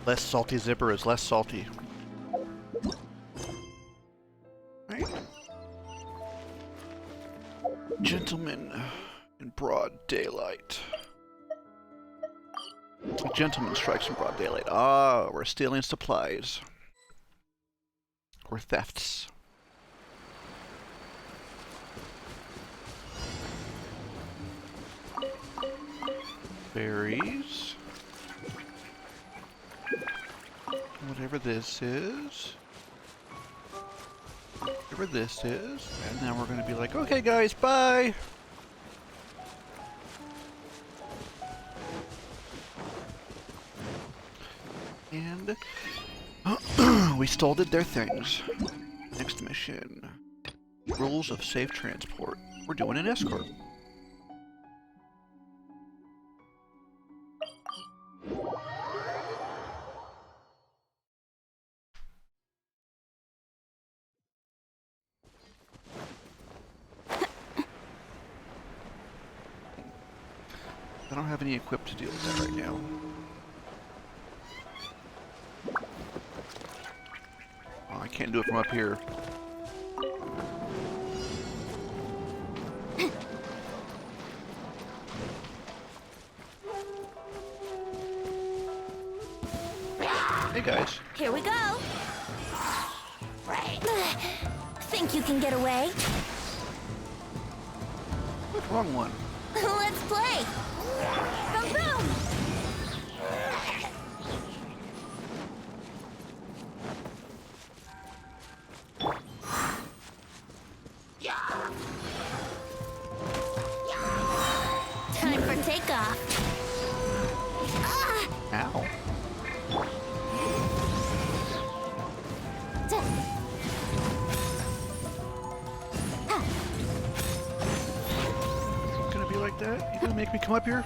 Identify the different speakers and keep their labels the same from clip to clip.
Speaker 1: Less salty zipper is less salty. Right. Gentlemen in broad daylight. A gentleman strikes in broad daylight. Ah, we're stealing supplies. Or thefts. Berries. Whatever this is. Whatever this is. And now we're going to be like, okay guys, bye! And we stole their things. Next mission. Rules of safe transport. We're doing an escort. I don't have any equipped to deal with that right now. Oh, I can't do it from up here. Hey guys.
Speaker 2: Here we go. Think you can get away?
Speaker 1: What? Wrong one.
Speaker 2: Let's play. Boom, boom. Time for takeoff.
Speaker 1: Ow. Gonna be like that? You gonna make me come up here?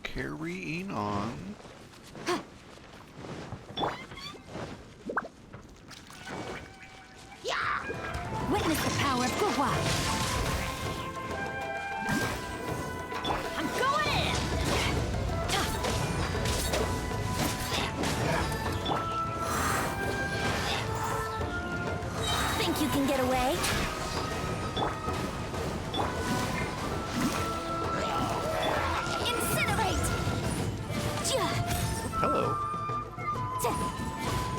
Speaker 1: Carrying on.
Speaker 2: Witness the power of Gurwa. I'm going in. Think you can get away? Incinerate.
Speaker 1: Hello.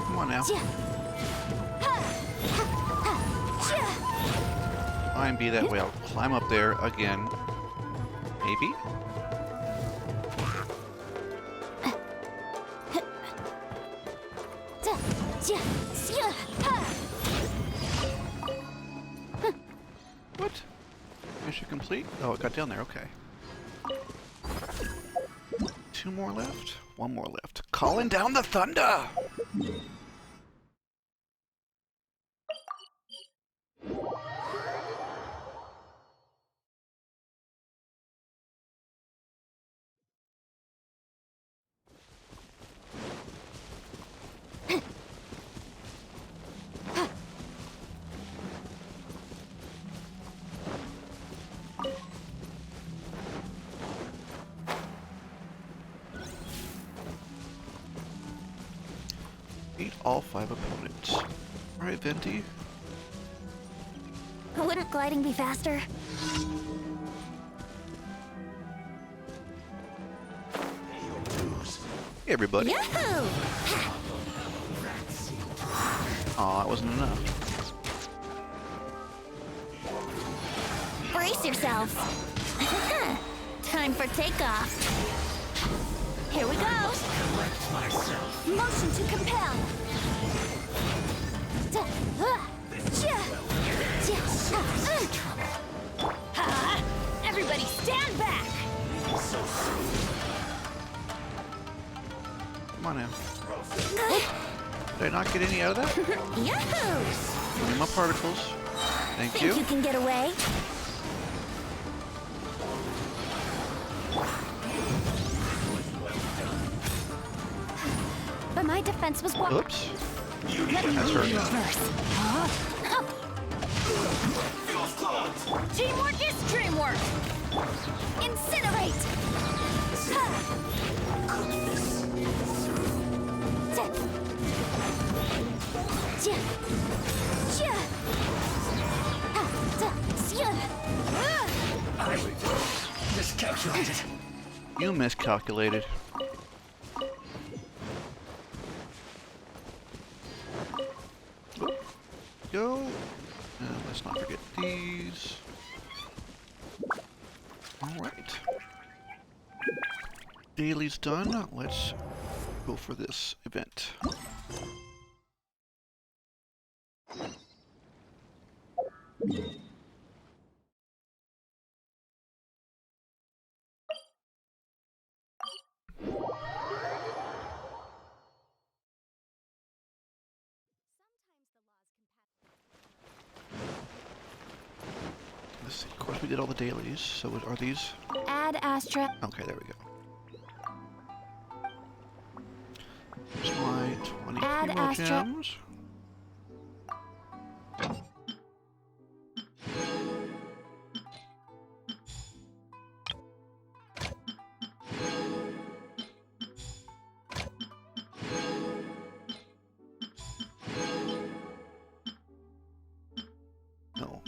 Speaker 1: Come on now. Fine, be that way. I'll climb up there again. Maybe? What? Mission complete? Oh, it got down there. Okay. 2 more left? 1 more left. Calling down the thunder! Beat all 5 opponents. Alright, Venti.
Speaker 2: Wouldn't gliding be faster?
Speaker 1: Hey, everybody.
Speaker 2: Yahoo!
Speaker 1: Aw, that wasn't enough.
Speaker 2: Brace yourselves. Time for takeoff. Here we go. Motion to compel. Everybody stand back.
Speaker 1: Come on now. Did I not get any out of that?
Speaker 2: Yahoo!
Speaker 1: Give me my particles. Thank
Speaker 2: Think
Speaker 1: you.
Speaker 2: you can get away? defense was blocked.
Speaker 1: Oops.
Speaker 2: Let me
Speaker 1: That's hurt.
Speaker 2: reverse. Teamwork is dreamwork. Incinerate.
Speaker 3: Miscalculated.
Speaker 1: You miscalculated. Go. And let's not forget these. Alright. Daily's done. Let's go for this event. Let's see. Of course, we did all the dailies. So, are these?
Speaker 2: Add Astra.
Speaker 1: Okay, there we go. Here's my 20
Speaker 2: Add
Speaker 1: hero
Speaker 2: Astra.
Speaker 1: gems. No.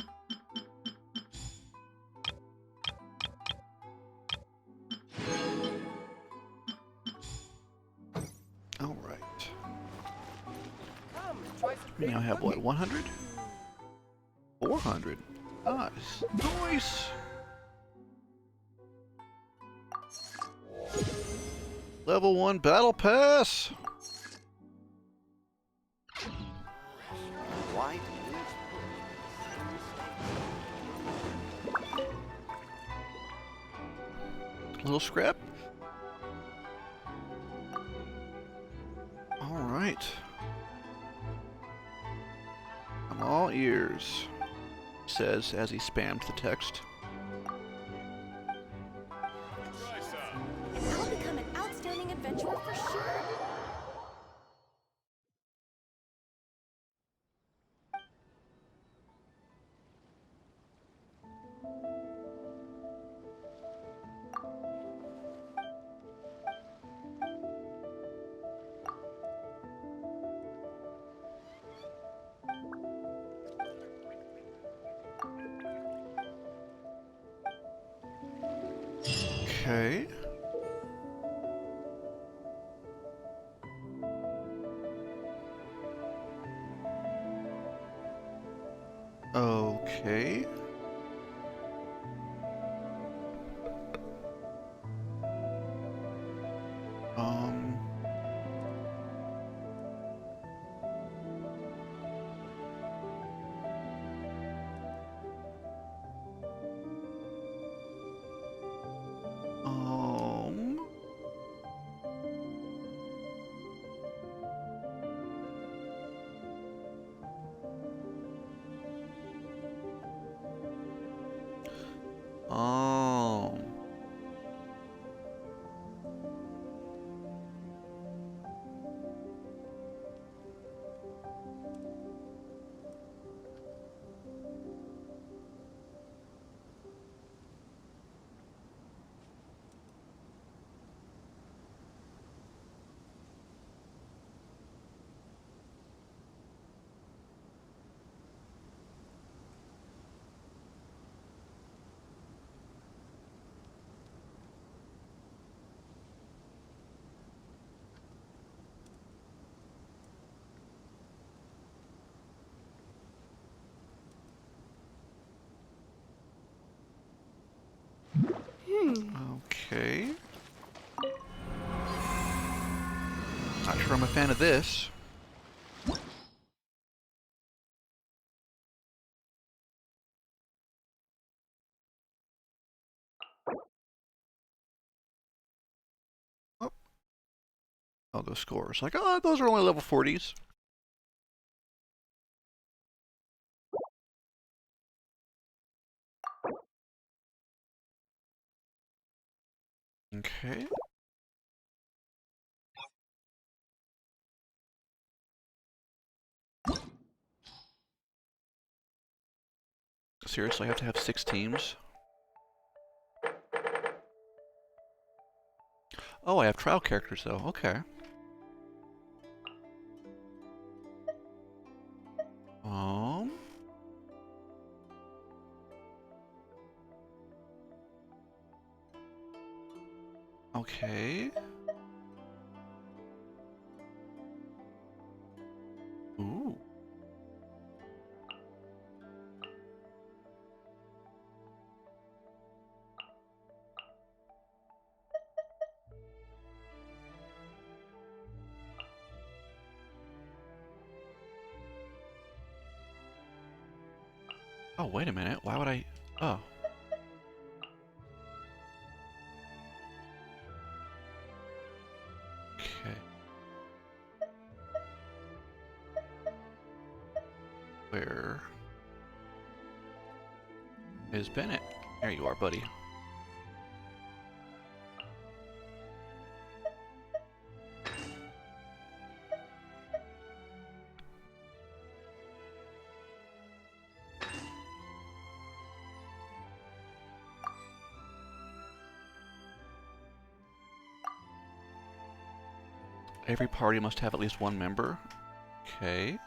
Speaker 1: All right. We now have what, 100? 400. Nice. Nice. Level 1 battle pass.
Speaker 3: White.
Speaker 1: Little scrap. All right. I'm all ears, he says as he spams the text.
Speaker 2: I'll become an outstanding adventurer for sure.
Speaker 1: Okay. Okay. Um. Um. Um. Okay. Not sure I'm a fan of this. Oh, oh, those scores. Like, oh, those are only level 40s. Okay. seriously, I have to have 6 teams? Oh, I have trial characters though. Okay. Um. Okay. Ooh. Oh, wait a minute. Why would I... Oh. Okay. Where is Bennett? There you are, buddy. Every party must have at least 1 member. Okay.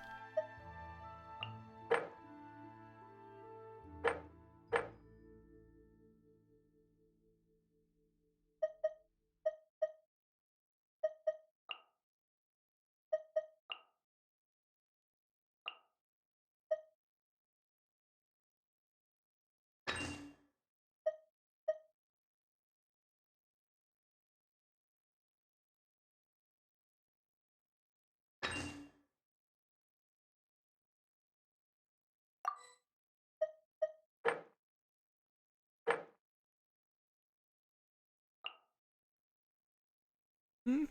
Speaker 1: Hmm.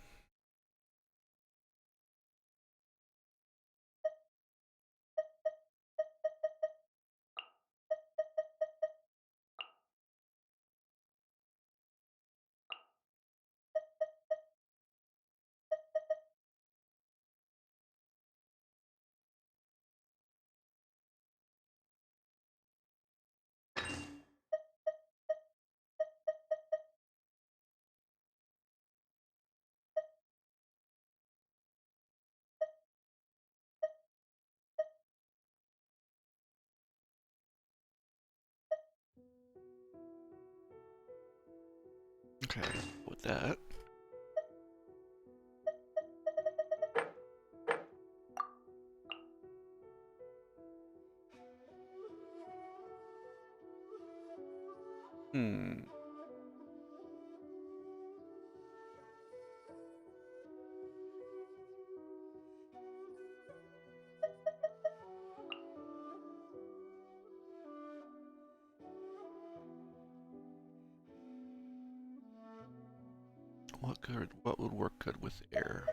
Speaker 1: Okay, with that. Hmm. What would work good with air?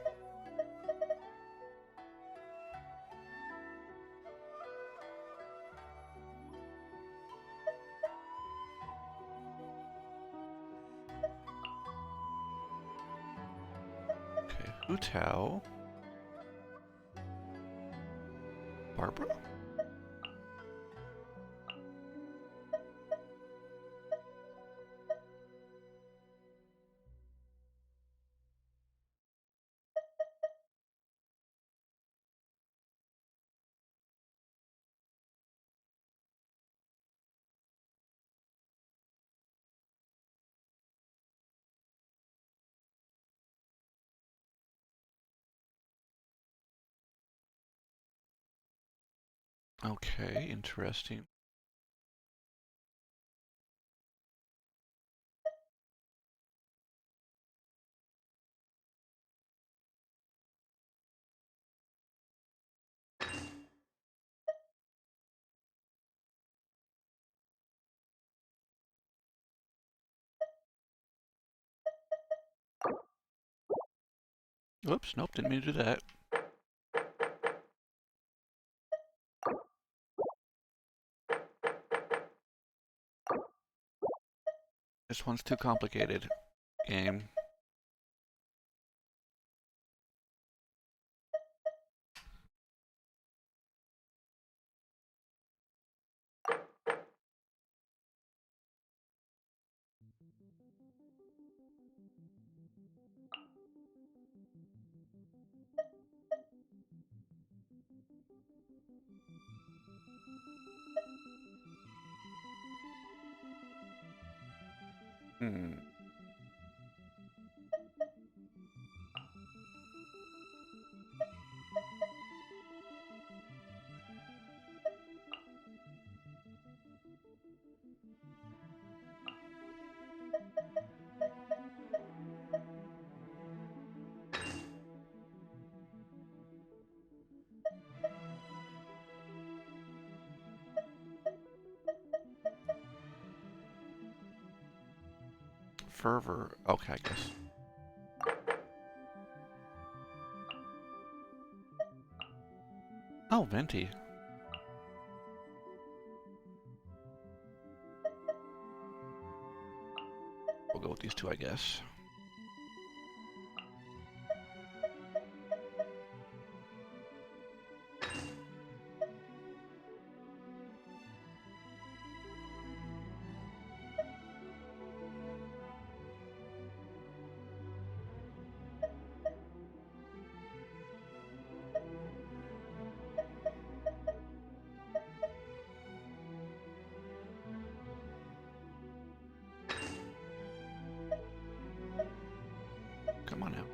Speaker 1: Okay, Hu Tao. Barbara? Okay, interesting. Oops, nope, didn't mean to do that. This one's too complicated. Game. Hmm. Fervor. Okay, I guess. Oh, Venti. We'll go with these two, I guess. Come on now.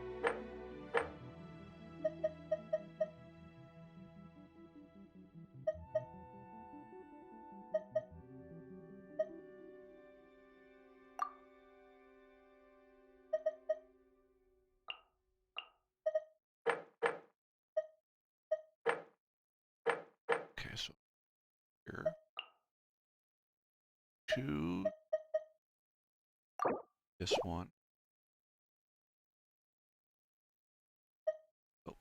Speaker 1: Okay, so here. Choose this one. Oh.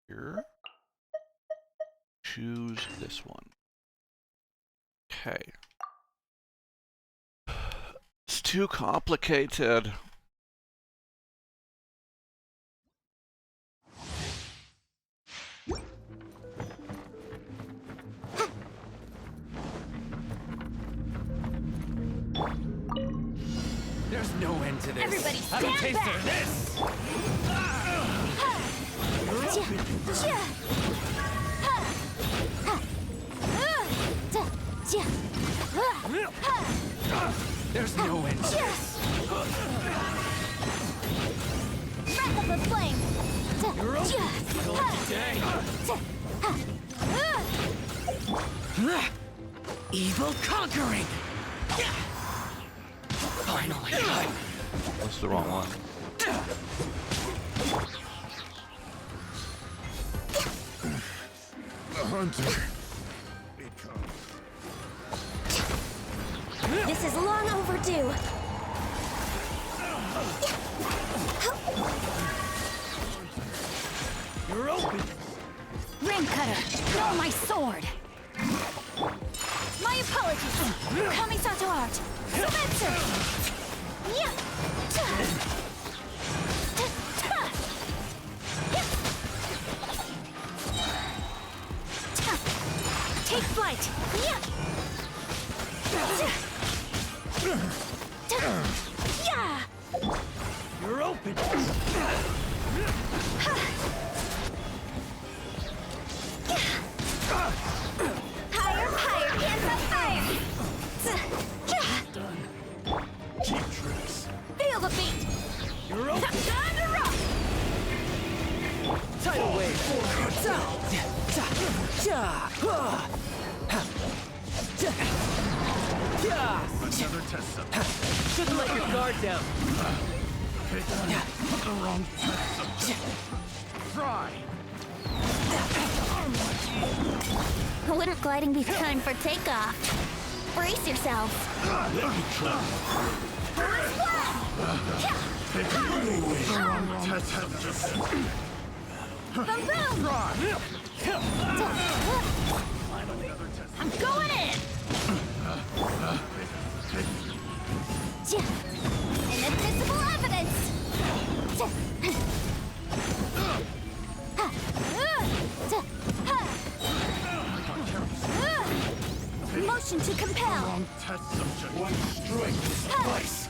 Speaker 1: Here. Choose this one. Okay. It's too complicated.
Speaker 3: There's no end to this.
Speaker 2: Everybody
Speaker 3: Have a
Speaker 2: stand
Speaker 3: taste
Speaker 2: back.
Speaker 3: of this. There's no end to this.
Speaker 2: Wrap up a flame.
Speaker 3: You're today. Evil conquering. Finally.
Speaker 1: That's the wrong one.
Speaker 4: The hunter.
Speaker 2: This is long overdue.
Speaker 3: You're open.
Speaker 2: Ring cutter, throw my sword. My apologies. Kamisato art. Sumetsu. Yeah. Take flight. Yeah.
Speaker 3: You're open.
Speaker 2: Higher, higher, hands up, fire!
Speaker 4: Cheap tricks.
Speaker 2: Feel the beat!
Speaker 3: You're open.
Speaker 2: Time to rock!
Speaker 3: Tidal wave.
Speaker 4: Another test subject.
Speaker 3: Shouldn't let your guard down.
Speaker 4: The wrong test subject. Fry.
Speaker 2: Wouldn't gliding be time for takeoff? Brace yourselves.
Speaker 4: Let me try. The wrong test subject.
Speaker 2: Boom, boom! I'm going in! Inadmissible evidence! Motion to compel!
Speaker 4: Wrong test subject. One strike is twice.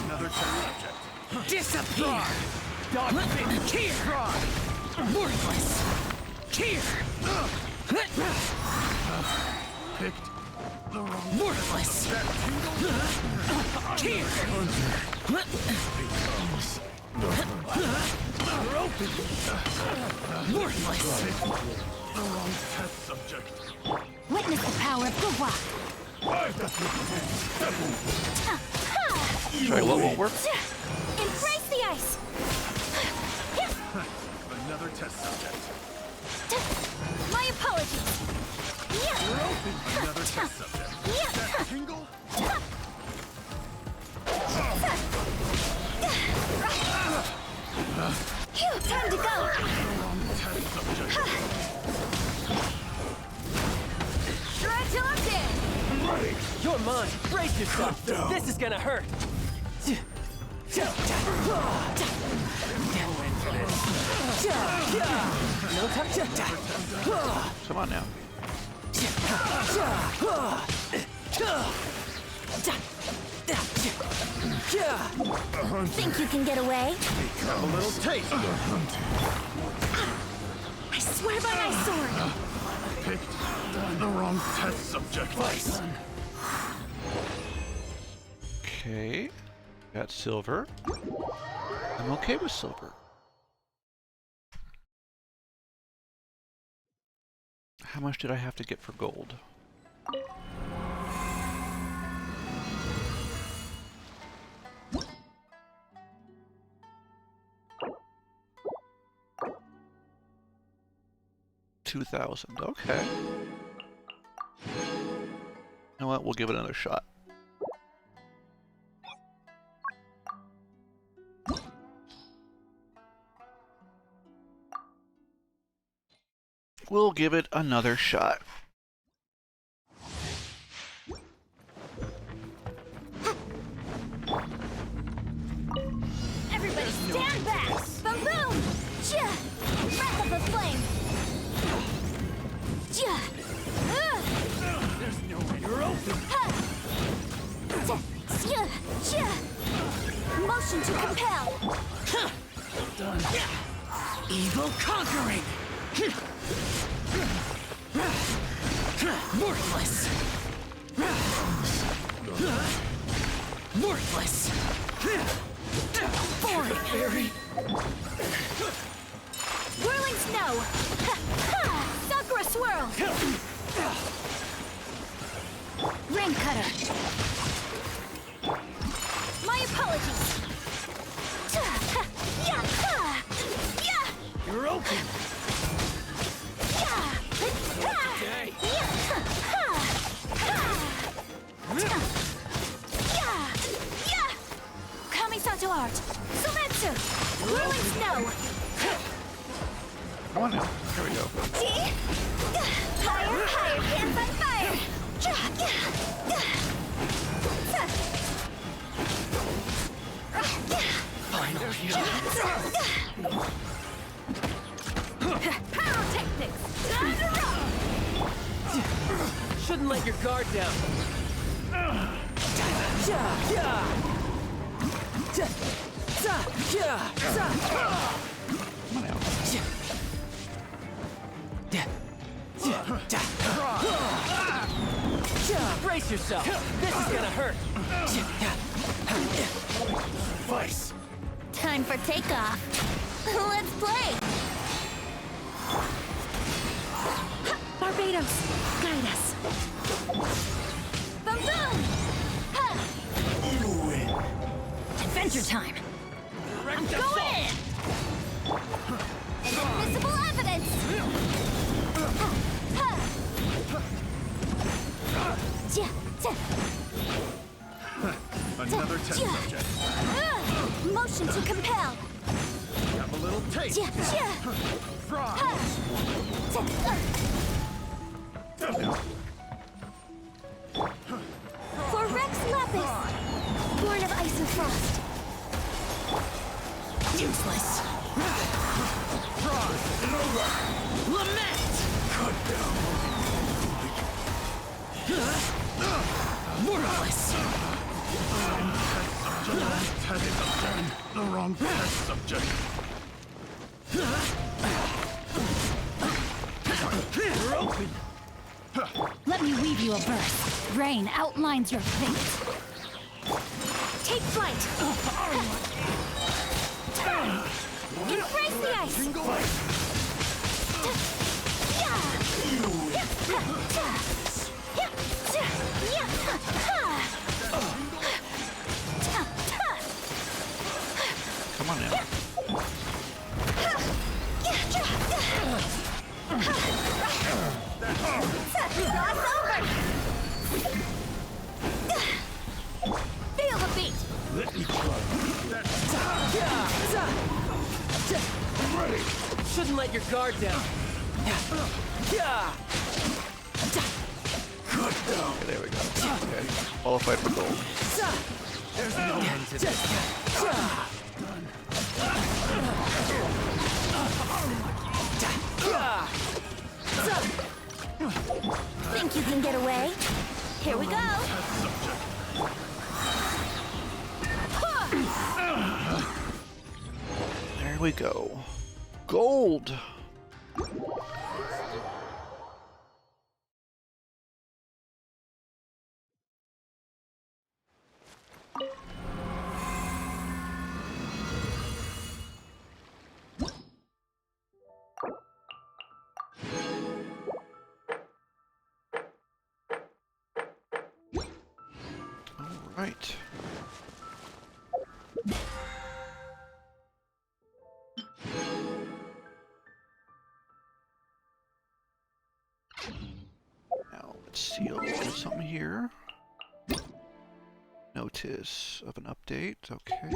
Speaker 4: Another test subject.
Speaker 3: Disappear! Dog fit! Here! Worthless! Here!
Speaker 4: Picked the wrong
Speaker 3: Worthless! Here! You're open! Worthless!
Speaker 4: the wrong test subject.
Speaker 2: Witness the power of the rock.
Speaker 1: Sorry, what won't work?
Speaker 2: Embrace the ice.
Speaker 4: Another test subject.
Speaker 2: My apologies.
Speaker 4: Another test subject. That tingle?
Speaker 2: Phew, time to go.
Speaker 4: Wrong test subject.
Speaker 2: Try till I'm dead.
Speaker 3: You're mine! Brace yourself! This is gonna hurt! No touch!
Speaker 1: Come on now.
Speaker 2: Think you can get away?
Speaker 4: Have a little taste.
Speaker 2: I swear by my sword.
Speaker 4: Picked the wrong test subject.
Speaker 1: Okay. Got silver. I'm okay with silver. How much did I have to get for gold? $2,000. Okay. You know what? We'll give it another shot. We'll give it another shot.
Speaker 2: Everybody stand back! Boom boom! Chia! Breath of the flame! Chia!
Speaker 3: There's no way you're open!
Speaker 2: Ha! Chia! Chia! Motion to compel!
Speaker 3: Evil conquering! Worthless! Worthless!
Speaker 2: Boring!
Speaker 3: Fairy!
Speaker 2: Whirling snow! Ha! Ha! Sakura swirl! Rain cutter! My apologies! Ha! Ya! Ha! Ya!
Speaker 3: You're open!
Speaker 2: Ya! Ha!
Speaker 3: Okay.
Speaker 2: Ya! Ha! Ha! Ya! Ya! Kamisato art! Sumetsu! Whirling snow!
Speaker 1: Come on now. Here we go.
Speaker 2: See? Higher, higher, hands on fire!
Speaker 3: Final hero!
Speaker 2: Pyrotechnics! Time to rock!
Speaker 3: Shouldn't let your guard down!
Speaker 1: Come on now.
Speaker 3: Brace yourself! This is gonna hurt!
Speaker 4: Vice.
Speaker 2: Time for takeoff. Let's play! Barbados, guide us. Boom boom! Ha! Adventure time! I'm going in! Inadmissible evidence! Ha! Ja, ja.
Speaker 4: Another test
Speaker 2: Ja.
Speaker 4: subject.
Speaker 2: Motion to compel!
Speaker 4: Have a little taste.
Speaker 2: Ja, ja.
Speaker 4: Fry.
Speaker 2: Ha! For Rex Lapis! Born of ice and frost!
Speaker 3: Useless! Lament! Worthless.
Speaker 4: The wrong test subject.
Speaker 3: You're open.
Speaker 5: Let me weave you a verse. Rain outlines your fate.
Speaker 2: Take flight. Embrace the ice.
Speaker 1: Come on now.
Speaker 2: Feel the beat.
Speaker 3: Shouldn't let your guard down.
Speaker 1: Okay, there we go. Okay. Qualified for gold.
Speaker 3: There's no end to this.
Speaker 2: Think you can get away? Here we go.
Speaker 1: There we go. Gold! Right. Now let's see. There's something here. Notice of an update. Okay.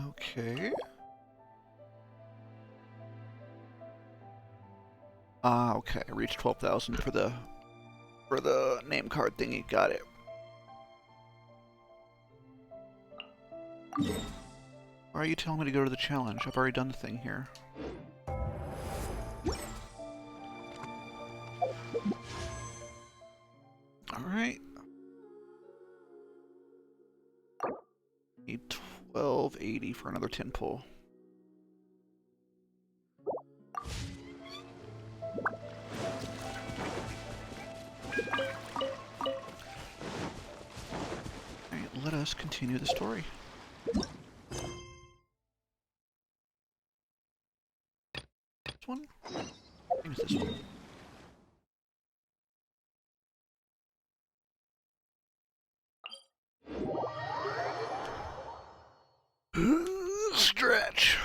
Speaker 1: Okay. Ah, okay. I reached 12,000 for the name card thingy. Got it. Why are you telling me to go to the challenge? I've already done the thing here. Alright. Need 1280 for another 10 pull. Alright, let us continue the story. This one? I think it's this one. Stretch.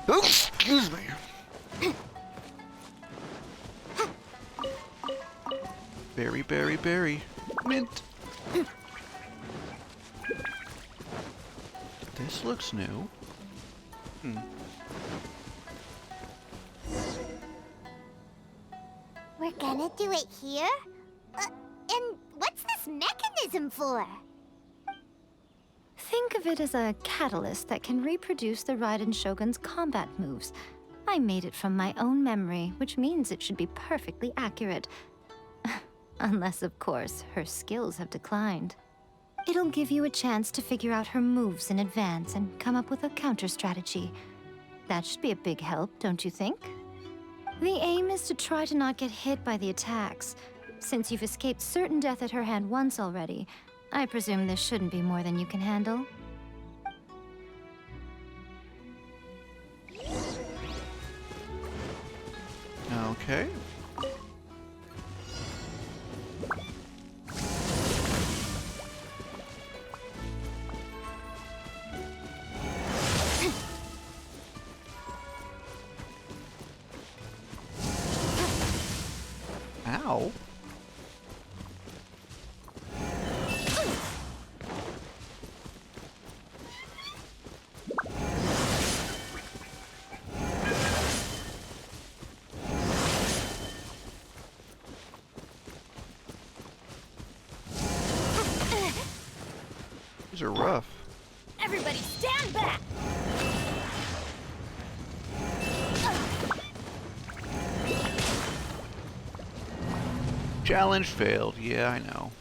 Speaker 1: Oh, excuse me. Berry, berry, berry. Mint. This looks new.
Speaker 2: We're gonna do it here? And what's this mechanism for?
Speaker 5: Think of it as a catalyst that can reproduce the Raiden Shogun's combat moves. I made it from my own memory, which means it should be perfectly accurate. Unless, of course, her skills have declined. It'll give you a chance to figure out her moves in advance and come up with a counter strategy. That should be a big help, don't you think? The aim is to try to not get hit by the attacks. Since you've escaped certain death at her hand once already, I presume this shouldn't be more than you can handle.
Speaker 1: Okay. Ow. These are rough.
Speaker 2: Everybody stand back!
Speaker 1: Challenge failed. Yeah, I know.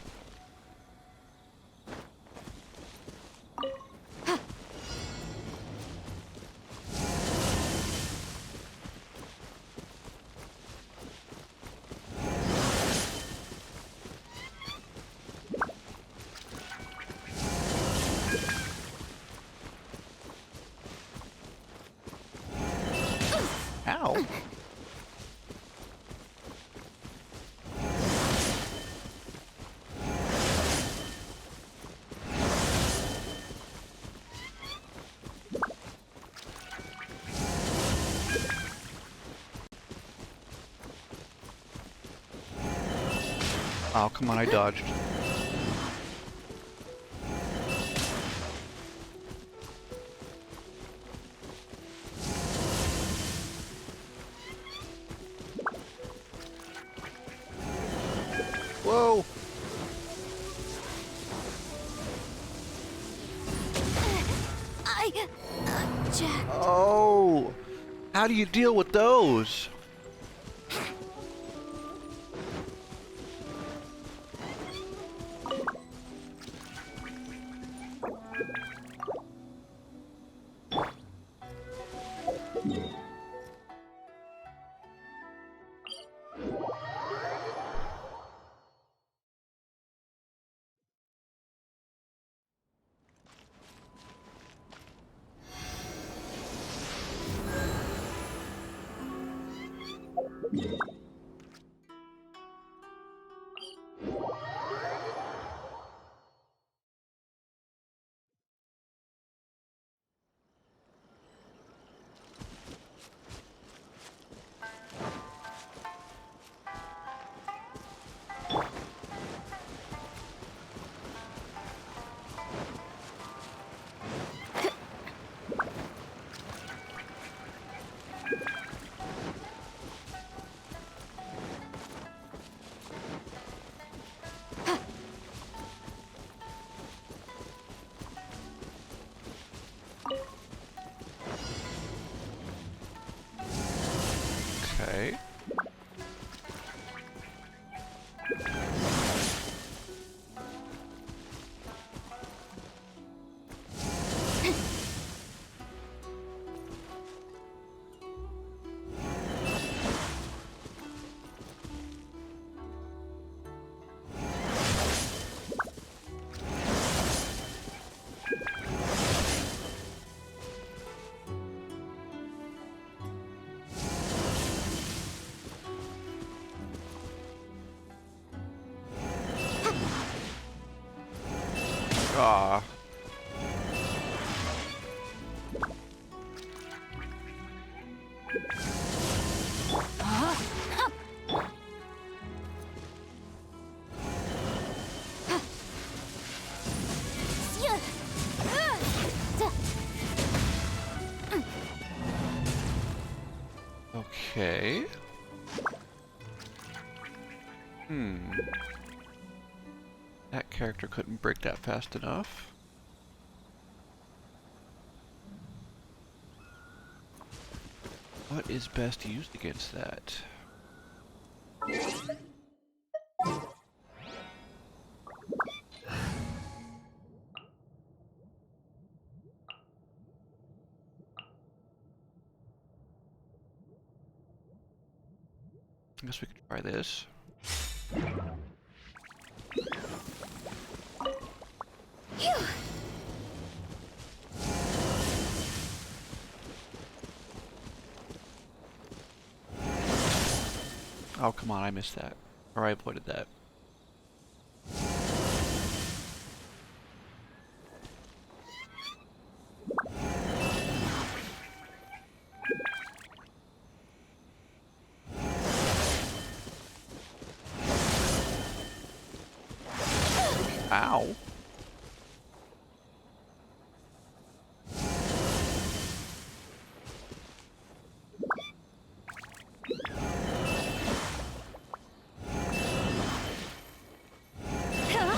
Speaker 1: Ow. Oh, come on, I dodged. Whoa!
Speaker 2: Jack.
Speaker 1: Oh! How do you deal with those? Okay. Ah. Okay. That character couldn't break that fast enough. What is best used against that? I guess we could try this. Oh, come on, I missed that. Or I avoided that. Ow.
Speaker 2: Huh?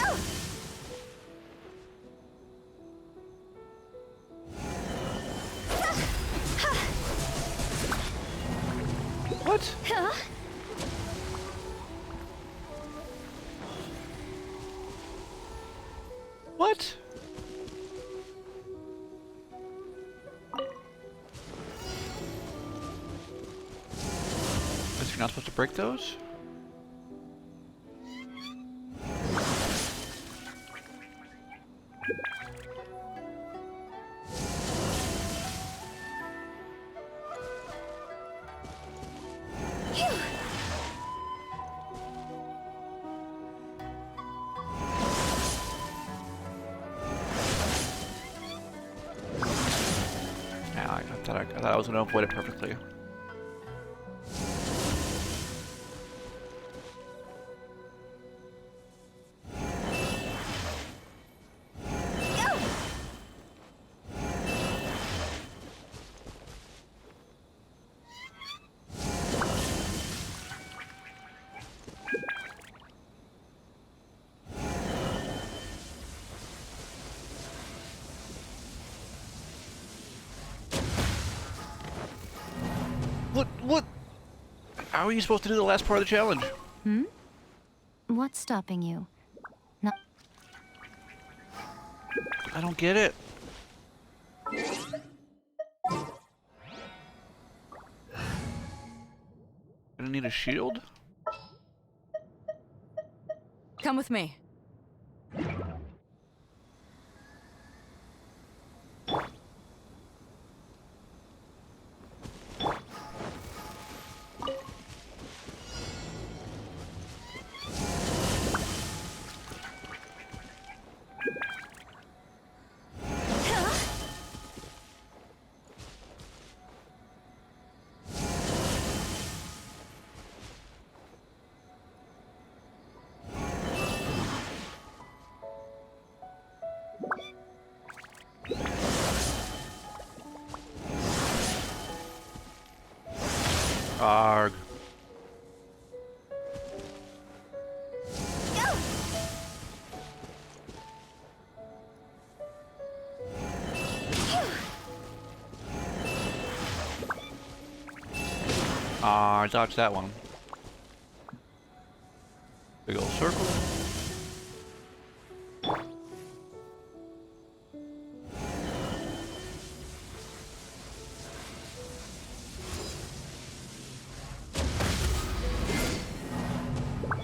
Speaker 2: Go!
Speaker 1: What?
Speaker 2: Huh?
Speaker 1: What? Guess you're not supposed to break those?
Speaker 2: Phew.
Speaker 1: Yeah, I thought I was gonna avoid it perfectly.
Speaker 2: Go!
Speaker 1: What? How are you supposed to do the last part of the challenge?
Speaker 5: Hmm? What's stopping you? No.
Speaker 1: I don't get it. Gonna need a shield?
Speaker 6: Come with me.
Speaker 1: Arg.
Speaker 2: Go!
Speaker 1: Ah, I dodged that one. Big old circle.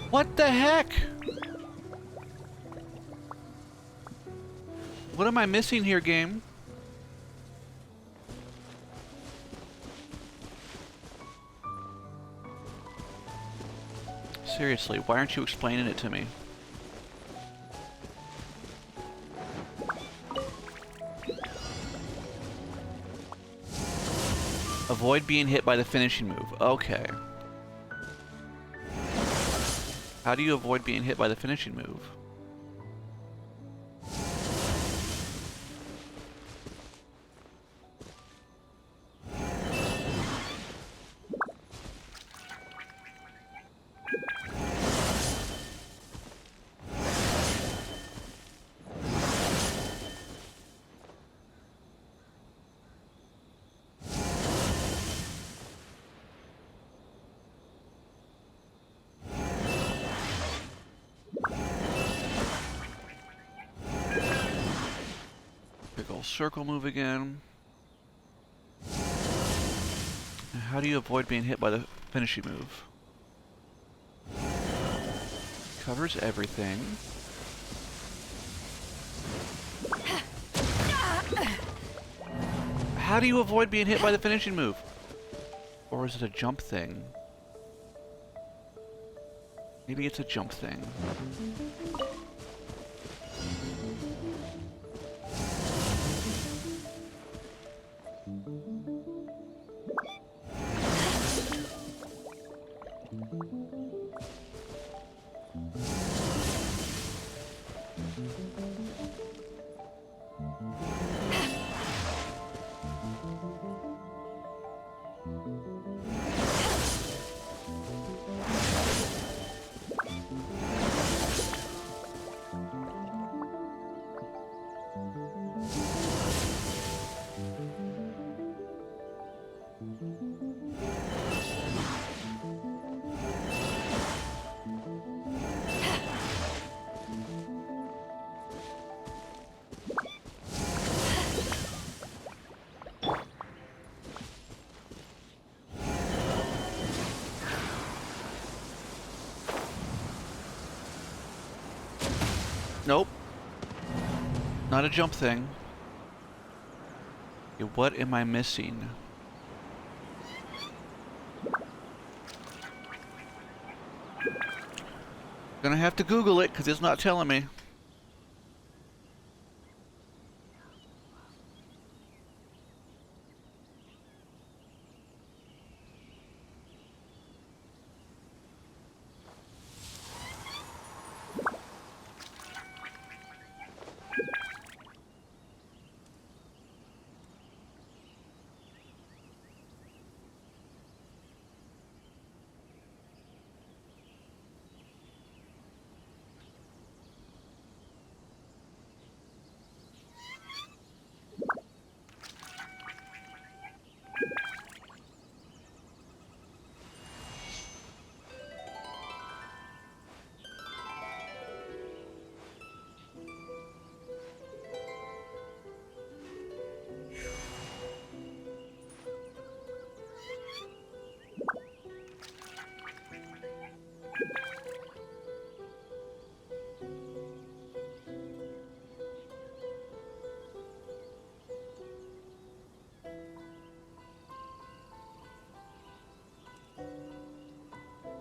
Speaker 1: What the heck? What am I missing here, game? Seriously, why aren't you explaining it to me? Avoid being hit by the finishing move. Okay. How do you avoid being hit by the finishing move? Big ol' circle move again. How do you avoid being hit by the finishing move? Covers everything. How do you avoid being hit by the finishing move? Or is it a jump thing? Maybe it's a jump thing. Nope. Not a jump thing. Okay, what am I missing? Gonna have to Google it because it's not telling me.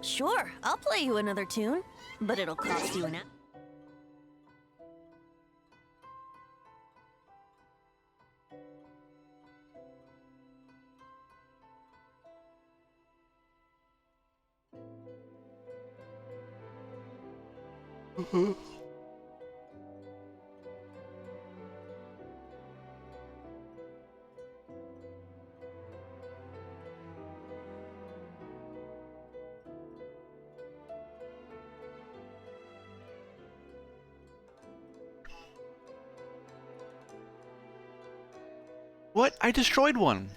Speaker 2: Sure, I'll play you another tune, but it'll cost you an hour.
Speaker 1: What? I destroyed one.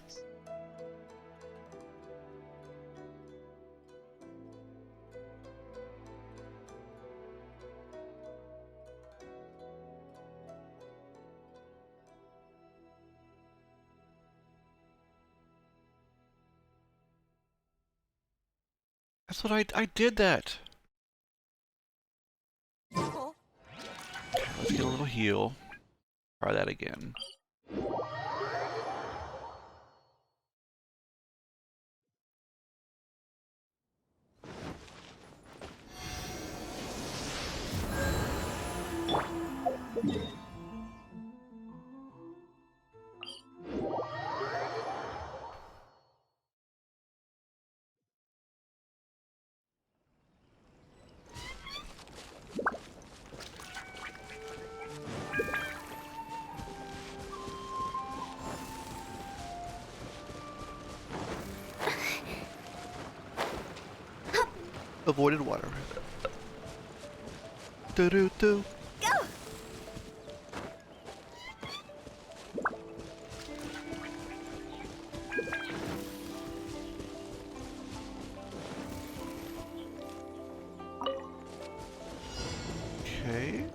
Speaker 1: That's what I did that. Let's get a little heal. Try that again. Avoided water. Do-do-do.
Speaker 2: Go!
Speaker 1: Okay.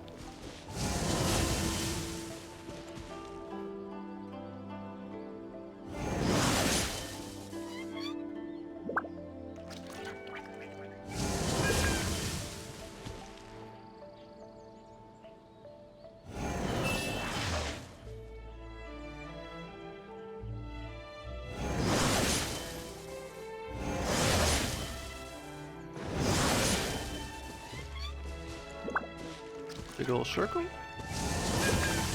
Speaker 1: Big old circle.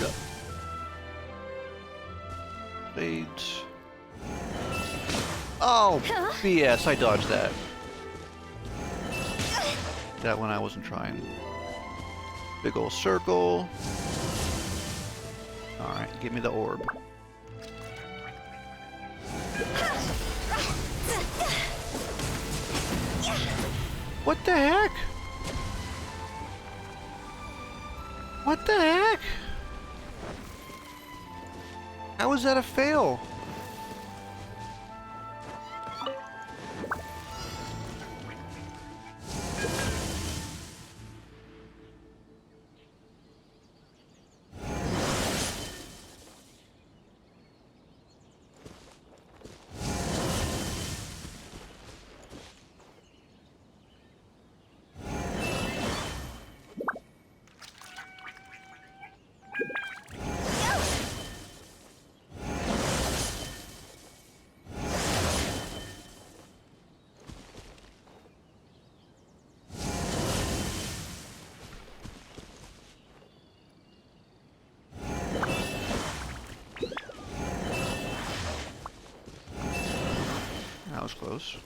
Speaker 1: Go. Fades. Oh, BS, I dodged that. That one I wasn't trying. Big old circle. Alright, give me the orb. What the heck? What the heck? How was that a fail? was close.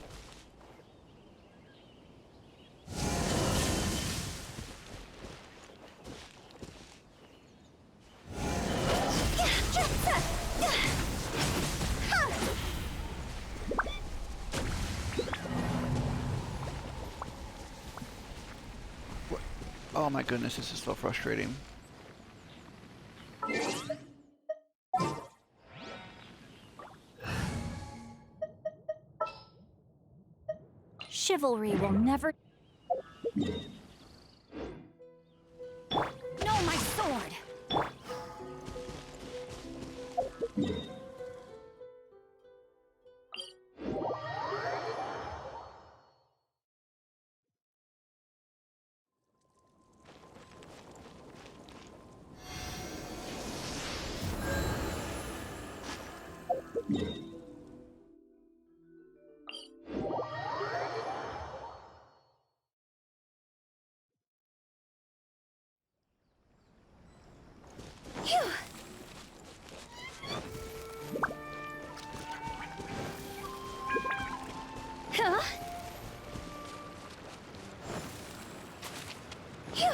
Speaker 1: What? Oh my goodness, this is so frustrating.
Speaker 2: Chivalry will never... No, my sword! Phew! Huh? Phew!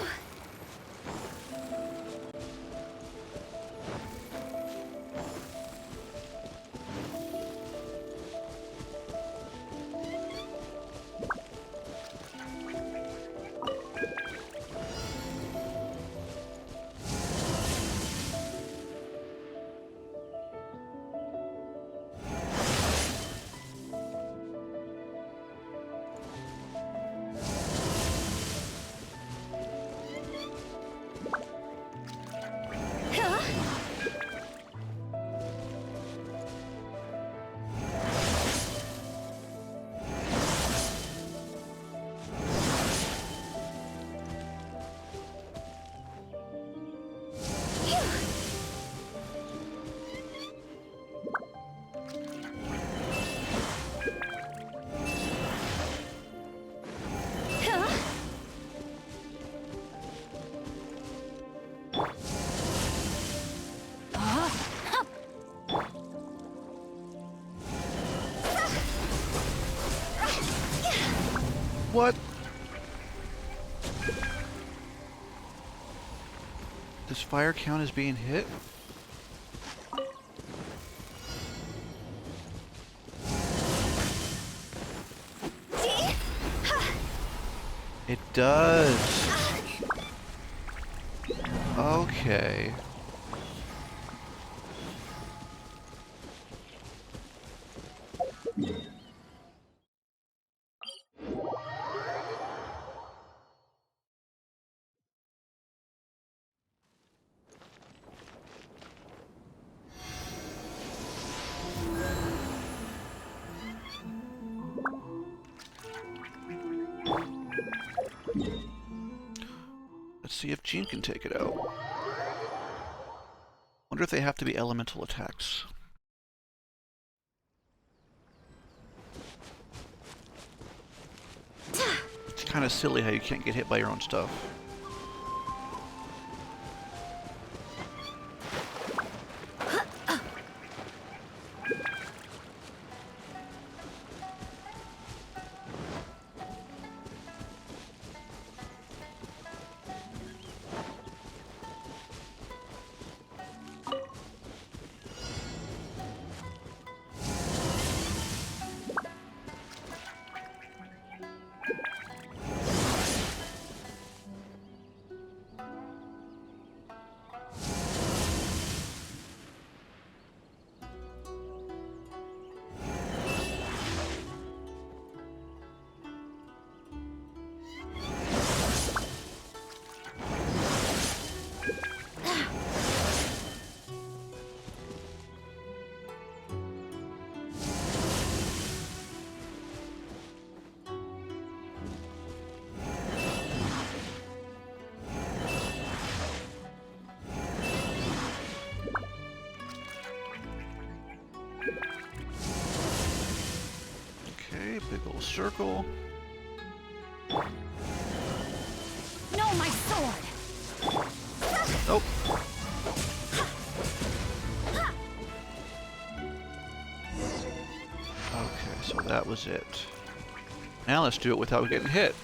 Speaker 2: Huh? Huh?
Speaker 1: What? Does fire count as being hit? It does. Okay. Let's see if Jean can take it out. Wonder if they have to be elemental attacks. It's kind of silly how you can't get hit by your own stuff. Big old circle.
Speaker 2: No, my sword!
Speaker 1: Nope. Okay, so that was it. Now let's do it without getting hit.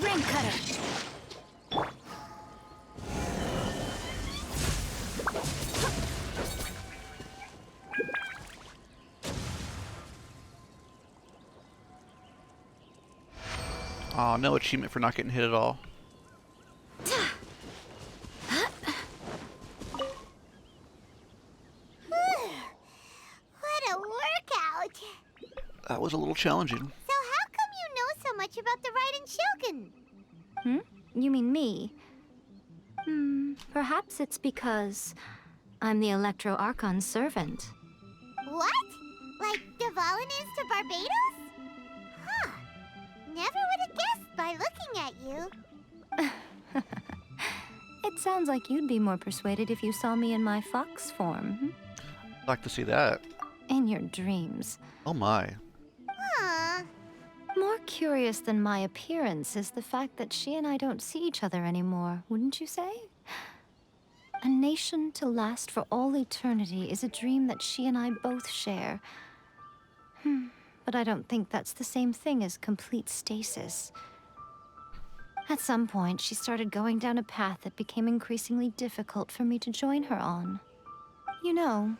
Speaker 2: Ring cutter.
Speaker 1: Aw, no achievement for not getting hit at all.
Speaker 2: What a workout!
Speaker 1: That was a little challenging.
Speaker 2: So how come you know so much about the Raiden Shogun?
Speaker 5: You mean me? Perhaps it's because I'm the Electro Archon's servant.
Speaker 2: What? Like Devalin is to Barbados? Huh. Never would have guessed by looking at you.
Speaker 5: It sounds like you'd be more persuaded if you saw me in my fox form.
Speaker 1: I'd like to see that.
Speaker 5: In your dreams.
Speaker 1: Oh my.
Speaker 2: Aw.
Speaker 5: More curious than my appearance is the fact that she and I don't see each other anymore, wouldn't you say? A nation to last for all eternity is a dream that she and I both share. But I don't think that's the same thing as complete stasis. At some point, she started going down a path that became increasingly difficult for me to join her on. You know,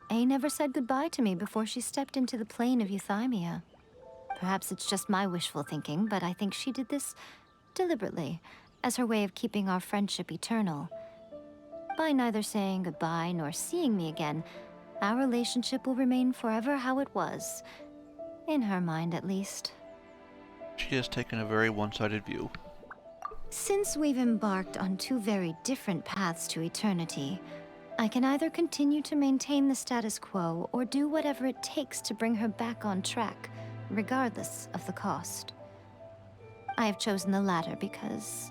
Speaker 5: A never said goodbye to me before she stepped into the plane of euthymia. Perhaps it's just my wishful thinking, but I think she did this deliberately, as her way of keeping our friendship eternal. By neither saying goodbye nor seeing me again, our relationship will remain forever how it was. In her mind, at least.
Speaker 1: She has taken a very one-sided view.
Speaker 5: Since we've embarked on two very different paths to eternity, I can either continue to maintain the status quo or do whatever it takes to bring her back on track, regardless of the cost. I have chosen the latter because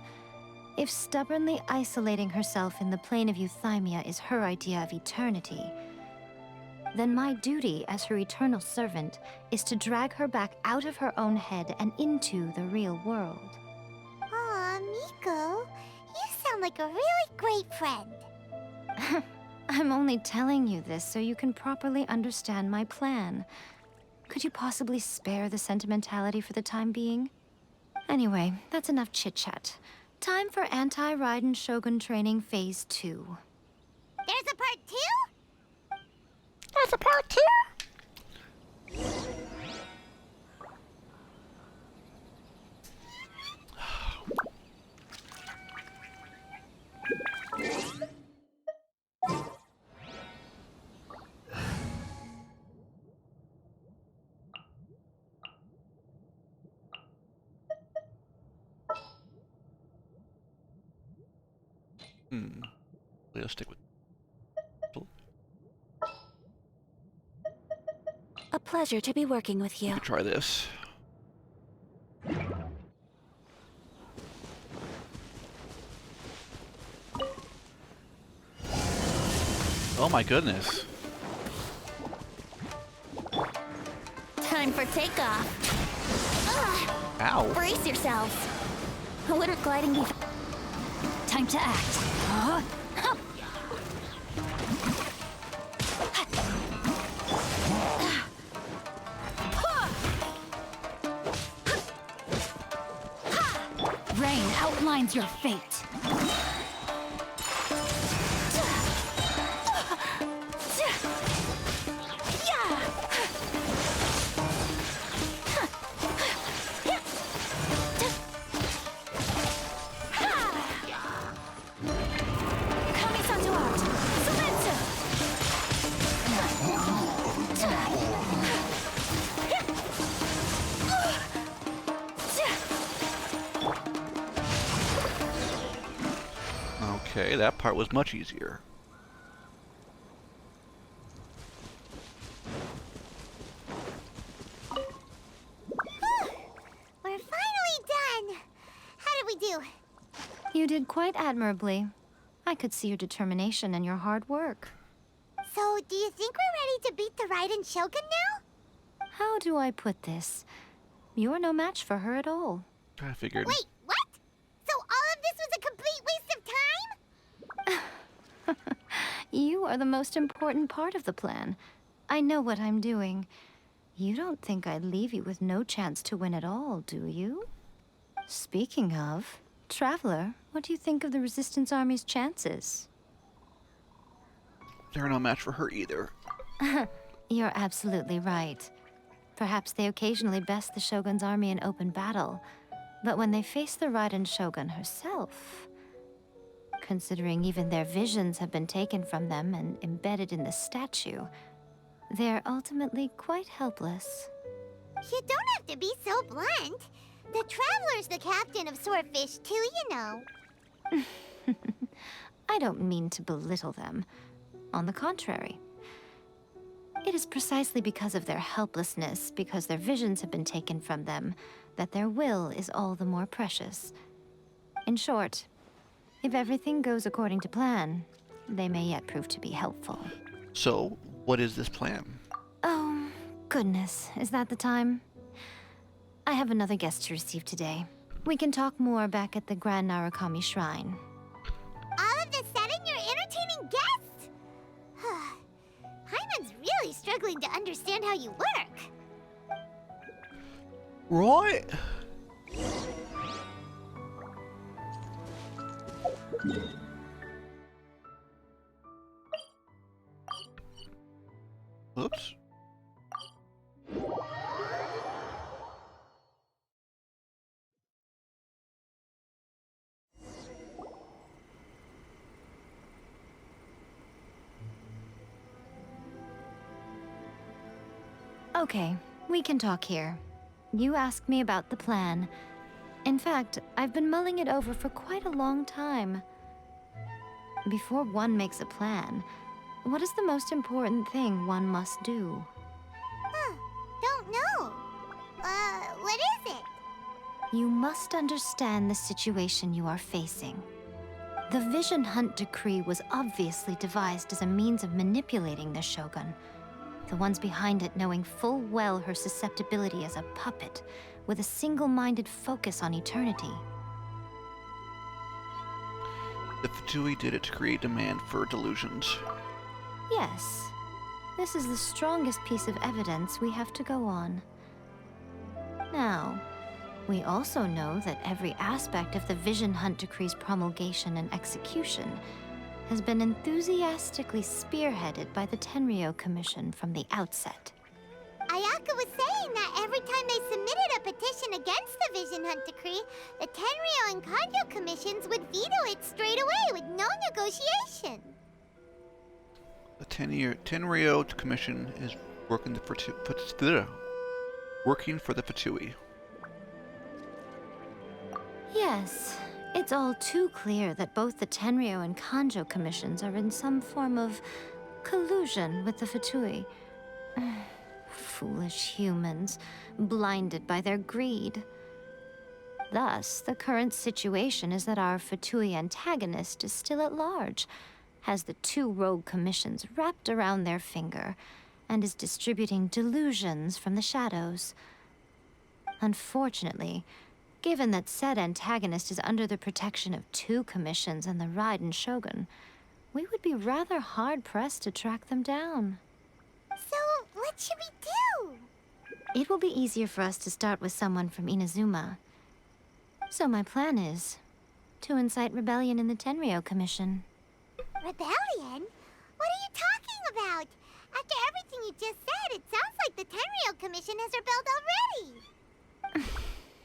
Speaker 5: if stubbornly isolating herself in the plane of euthymia is her idea of eternity, then my duty as her eternal servant is to drag her back out of her own head and into the real world.
Speaker 2: Aw, Miko, you sound like a really great friend.
Speaker 5: I'm only telling you this so you can properly understand my plan. Could you possibly spare the sentimentality for the time being? Anyway, that's enough chit-chat. Time for Anti-Raiden Shogun Training Phase 2.
Speaker 2: There's a part 2?
Speaker 1: That's a part 2? Let's stick with.
Speaker 2: A pleasure to be working with you.
Speaker 1: Try this. Oh my goodness.
Speaker 2: Time for takeoff.
Speaker 1: Ow.
Speaker 2: Brace yourselves. Wouldn't gliding be... Time to act.
Speaker 7: Rain outlines your fate.
Speaker 2: Kami-santuar.
Speaker 1: Okay, that part was much easier.
Speaker 2: We're finally done. How did we do?
Speaker 5: You did quite admirably. I could see your determination and your hard work.
Speaker 2: So, do you think we're ready to beat the Raiden Shogun now?
Speaker 5: How do I put this? You're no match for her at all.
Speaker 1: I figured.
Speaker 2: Wait, what? So all of this was a complete waste of time?
Speaker 5: You are the most important part of the plan. I know what I'm doing. You don't think I'd leave you with no chance to win at all, do you? Speaking of, Traveler, what do you think of the Resistance Army's chances?
Speaker 1: They're no match for her either.
Speaker 5: You're absolutely right. Perhaps they occasionally best the Shogun's army in open battle, but when they face the Raiden Shogun herself, considering even their visions have been taken from them and embedded in the statue, they're ultimately quite helpless.
Speaker 2: You don't have to be so blunt. The Traveler's the captain of Swordfish too, you know.
Speaker 5: I don't mean to belittle them. On the contrary. It is precisely because of their helplessness, because their visions have been taken from them, that their will is all the more precious. In short, if everything goes according to plan, they may yet prove to be helpful.
Speaker 1: So, what is this plan?
Speaker 5: Oh, goodness. Is that the time? I have another guest to receive today. We can talk more back at the Grand Narukami Shrine.
Speaker 2: All of this sudden, you're entertaining guests? Hyman's really struggling to understand how you work.
Speaker 1: Right? Oops.
Speaker 5: Okay, we can talk here. You asked me about the plan. In fact, I've been mulling it over for quite a long time. Before one makes a plan, what is the most important thing one must do?
Speaker 2: Don't know. What is it?
Speaker 5: You must understand the situation you are facing. The Vision Hunt Decree was obviously devised as a means of manipulating the Shogun. The ones behind it knowing full well her susceptibility as a puppet, with a single-minded focus on eternity.
Speaker 1: The Fatui did it to create demand for delusions.
Speaker 5: Yes. This is the strongest piece of evidence we have to go on. Now, we also know that every aspect of the Vision Hunt Decree's promulgation and execution has been enthusiastically spearheaded by the Tenryou Commission from the outset.
Speaker 2: Ayaka was saying that every time they submitted a petition against the Vision Hunt Decree, the Tenryou and Kanjo commissions would veto it straight away with no negotiation.
Speaker 1: The Tenryou Commission is working for the Fatui.
Speaker 5: Yes, it's all too clear that both the Tenryou and Kanjo commissions are in some form of collusion with the Fatui. Foolish humans, blinded by their greed. Thus, the current situation is that our Fatui antagonist is still at large, has the two rogue commissions wrapped around their finger, and is distributing delusions from the shadows. Unfortunately, given that said antagonist is under the protection of two commissions and the Raiden Shogun, we would be rather hard-pressed to track them down.
Speaker 2: So, what should we do?
Speaker 5: It will be easier for us to start with someone from Inazuma. So my plan is to incite rebellion in the Tenryou Commission.
Speaker 2: Rebellion? What are you talking about? After everything you just said, it sounds like the Tenryou Commission has rebelled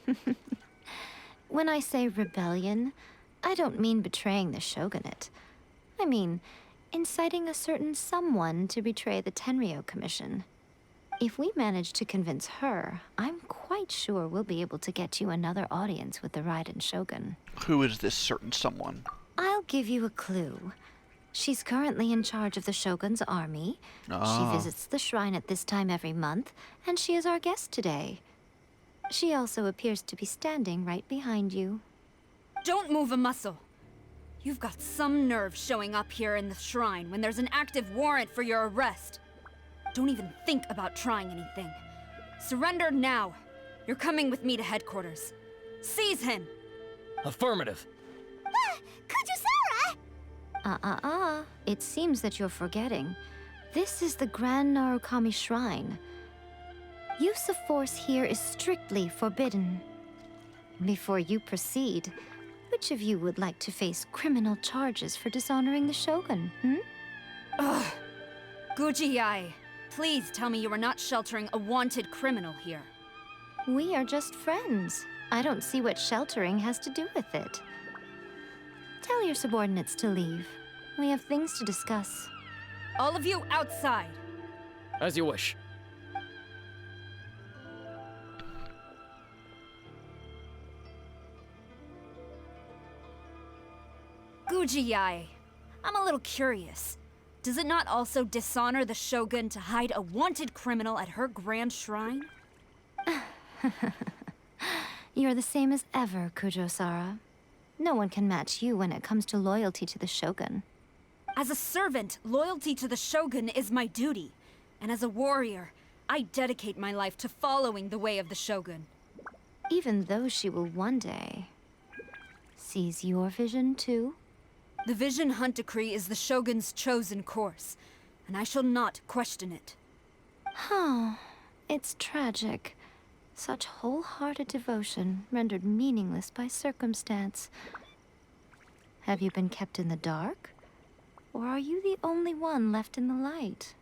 Speaker 2: already.
Speaker 5: When I say rebellion, I don't mean betraying the shogunate. I mean inciting a certain someone to betray the Tenryou Commission. If we manage to convince her, I'm quite sure we'll be able to get you another audience with the Raiden Shogun.
Speaker 1: Who is this certain someone?
Speaker 5: I'll give you a clue. She's currently in charge of the Shogun's army. She visits the shrine at this time every month, and she is our guest today. She also appears to be standing right behind you.
Speaker 6: Don't move a muscle. You've got some nerve showing up here in the shrine when there's an active warrant for your arrest. Don't even think about trying anything. Surrender now. You're coming with me to headquarters. Seize him!
Speaker 3: Affirmative.
Speaker 2: Kujusara!
Speaker 5: It seems that you're forgetting. This is the Grand Narukami Shrine. Use of force here is strictly forbidden. Before you proceed, which of you would like to face criminal charges for dishonoring the Shogun,
Speaker 6: Ugh. Guji-ai, please tell me you are not sheltering a wanted criminal here.
Speaker 5: We are just friends. I don't see what sheltering has to do with it. Tell your subordinates to leave. We have things to discuss.
Speaker 6: All of you outside.
Speaker 3: As you wish.
Speaker 6: Guji-ai, I'm a little curious. Does it not also dishonor the Shogun to hide a wanted criminal at her grand shrine?
Speaker 5: You're the same as ever, Kujo-sara. No one can match you when it comes to loyalty to the Shogun.
Speaker 6: As a servant, loyalty to the Shogun is my duty. And as a warrior, I dedicate my life to following the way of the Shogun.
Speaker 5: Even though she will one day seize your vision too?
Speaker 6: The Vision Hunt Decree is the Shogun's chosen course, and I shall not question it.
Speaker 5: It's tragic. Such wholehearted devotion rendered meaningless by circumstance. Have you been kept in the dark? Or are you the only one left in the light?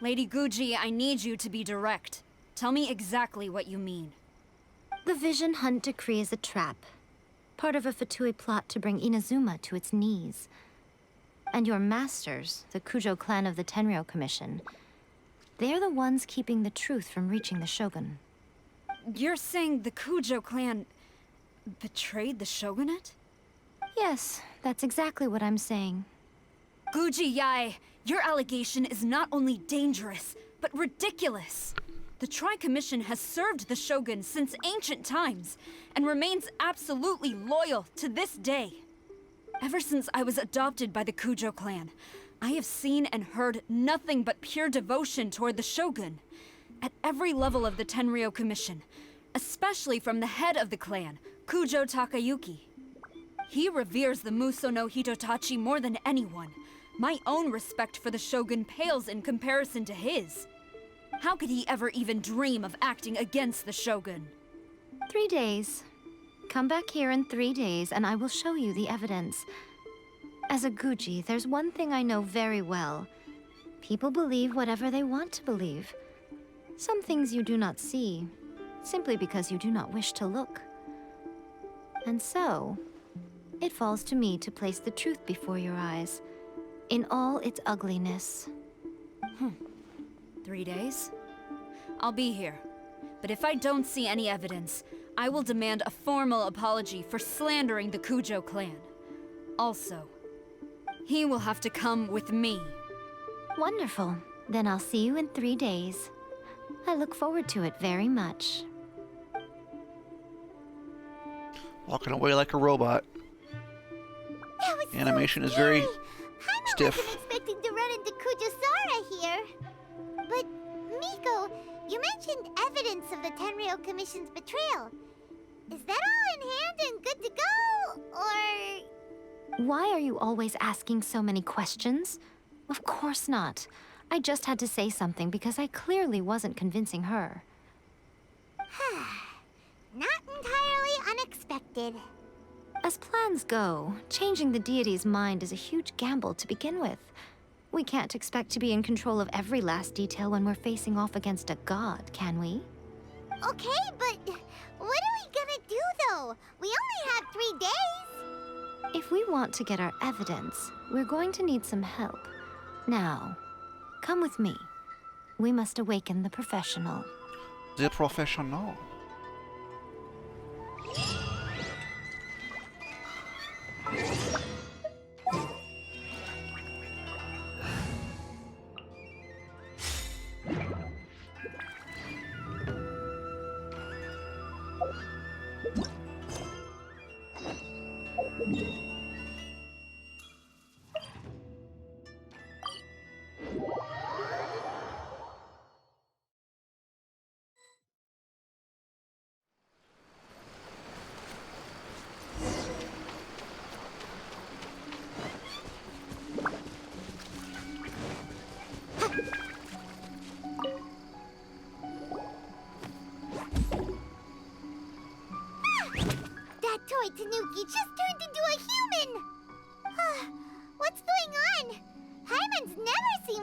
Speaker 6: Lady Guji, I need you to be direct. Tell me exactly what you mean.
Speaker 5: The Vision Hunt Decree is a trap. Part of a Fatui plot to bring Inazuma to its knees. And your masters, the Kujo clan of the Tenryou Commission, they're the ones keeping the truth from reaching the Shogun.
Speaker 6: You're saying the Kujo clan betrayed the shogunate?
Speaker 5: Yes, that's exactly what I'm saying.
Speaker 6: Guji-ai, your allegation is not only dangerous, but ridiculous. The Tri-Commission has served the Shogun since ancient times, and remains absolutely loyal to this day. Ever since I was adopted by the Kujo clan, I have seen and heard nothing but pure devotion toward the Shogun. At every level of the Tenryou Commission, especially from the head of the clan, Kujo Takayuki. He reveres the Muso no Hitotachi more than anyone. My own respect for the Shogun pales in comparison to his. How could he ever even dream of acting against the Shogun?
Speaker 5: 3 days. Come back here in 3 days and I will show you the evidence. As a Guji, there's one thing I know very well. People believe whatever they want to believe. Some things you do not see, simply because you do not wish to look. And so, it falls to me to place the truth before your eyes, in all its ugliness.
Speaker 6: 3 days? I'll be here. But if I don't see any evidence, I will demand a formal apology for slandering the Kujo clan. Also, he will have to come with me.
Speaker 5: Wonderful. Then I'll see you in 3 days. I look forward to it very much.
Speaker 1: Walking away like a robot.
Speaker 2: That was
Speaker 1: Animation
Speaker 2: so
Speaker 1: is very
Speaker 2: scary. I
Speaker 1: stiff.
Speaker 2: wasn't expecting to run into Kujusara here. But, Miko, you mentioned evidence of the Tenryou Commission's betrayal. Is that all in hand and good to go, or...?
Speaker 5: Why are you always asking so many questions? Of course not. I just had to say something because I clearly wasn't convincing her.
Speaker 2: Not entirely unexpected.
Speaker 5: As plans go, changing the deity's mind is a huge gamble to begin with. We can't expect to be in control of every last detail when we're facing off against a god, can we?
Speaker 2: Okay, but what are we gonna do, though? We only have 3 days.
Speaker 5: If we want to get our evidence, we're going to need some help. Now, come with me. We must awaken the professional.
Speaker 1: The professional.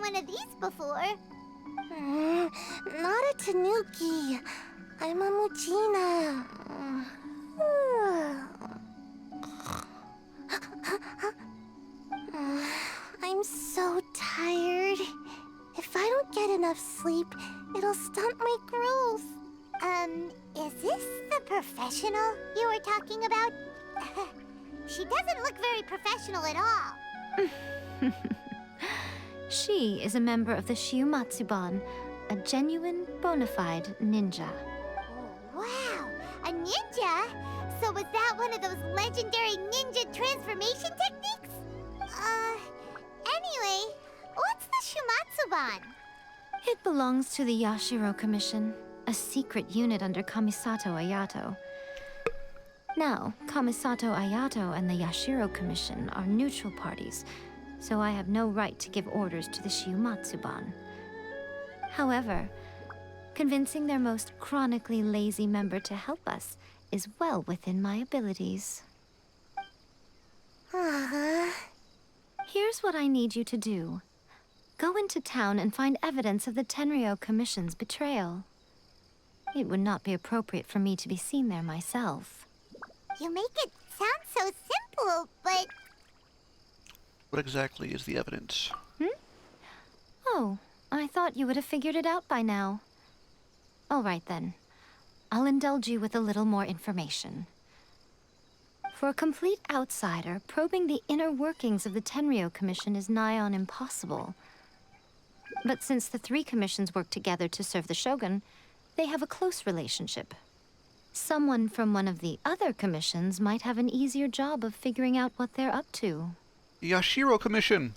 Speaker 2: one of these before. Not a Tanuki. I'm a Muchina. I'm so tired. If I don't get enough sleep, it'll stunt my growth. Is this the professional you were talking about? She doesn't look very professional at all.
Speaker 5: She is a member of the Shiumatsuban, a genuine, bona fide ninja.
Speaker 2: Wow, a ninja? So was that one of those legendary ninja transformation techniques? Anyway, what's the Shiumatsuban?
Speaker 5: It belongs to the Yashiro Commission, a secret unit under Kamisato Ayato. Now, Kamisato Ayato and the Yashiro Commission are neutral parties, so I have no right to give orders to the Shiumatsuban. However, convincing their most chronically lazy member to help us is well within my abilities. Here's what I need you to do. Go into town and find evidence of the Tenryou Commission's betrayal. It would not be appropriate for me to be seen there myself.
Speaker 2: You make it sound so simple, but...
Speaker 1: What exactly is the evidence?
Speaker 5: Oh, I thought you would have figured it out by now. All right then. I'll indulge you with a little more information. For a complete outsider, probing the inner workings of the Tenryou Commission is nigh on impossible. But since the three commissions work together to serve the Shogun, they have a close relationship. Someone from one of the other commissions might have an easier job of figuring out what they're up to.
Speaker 1: Yashiro Commission!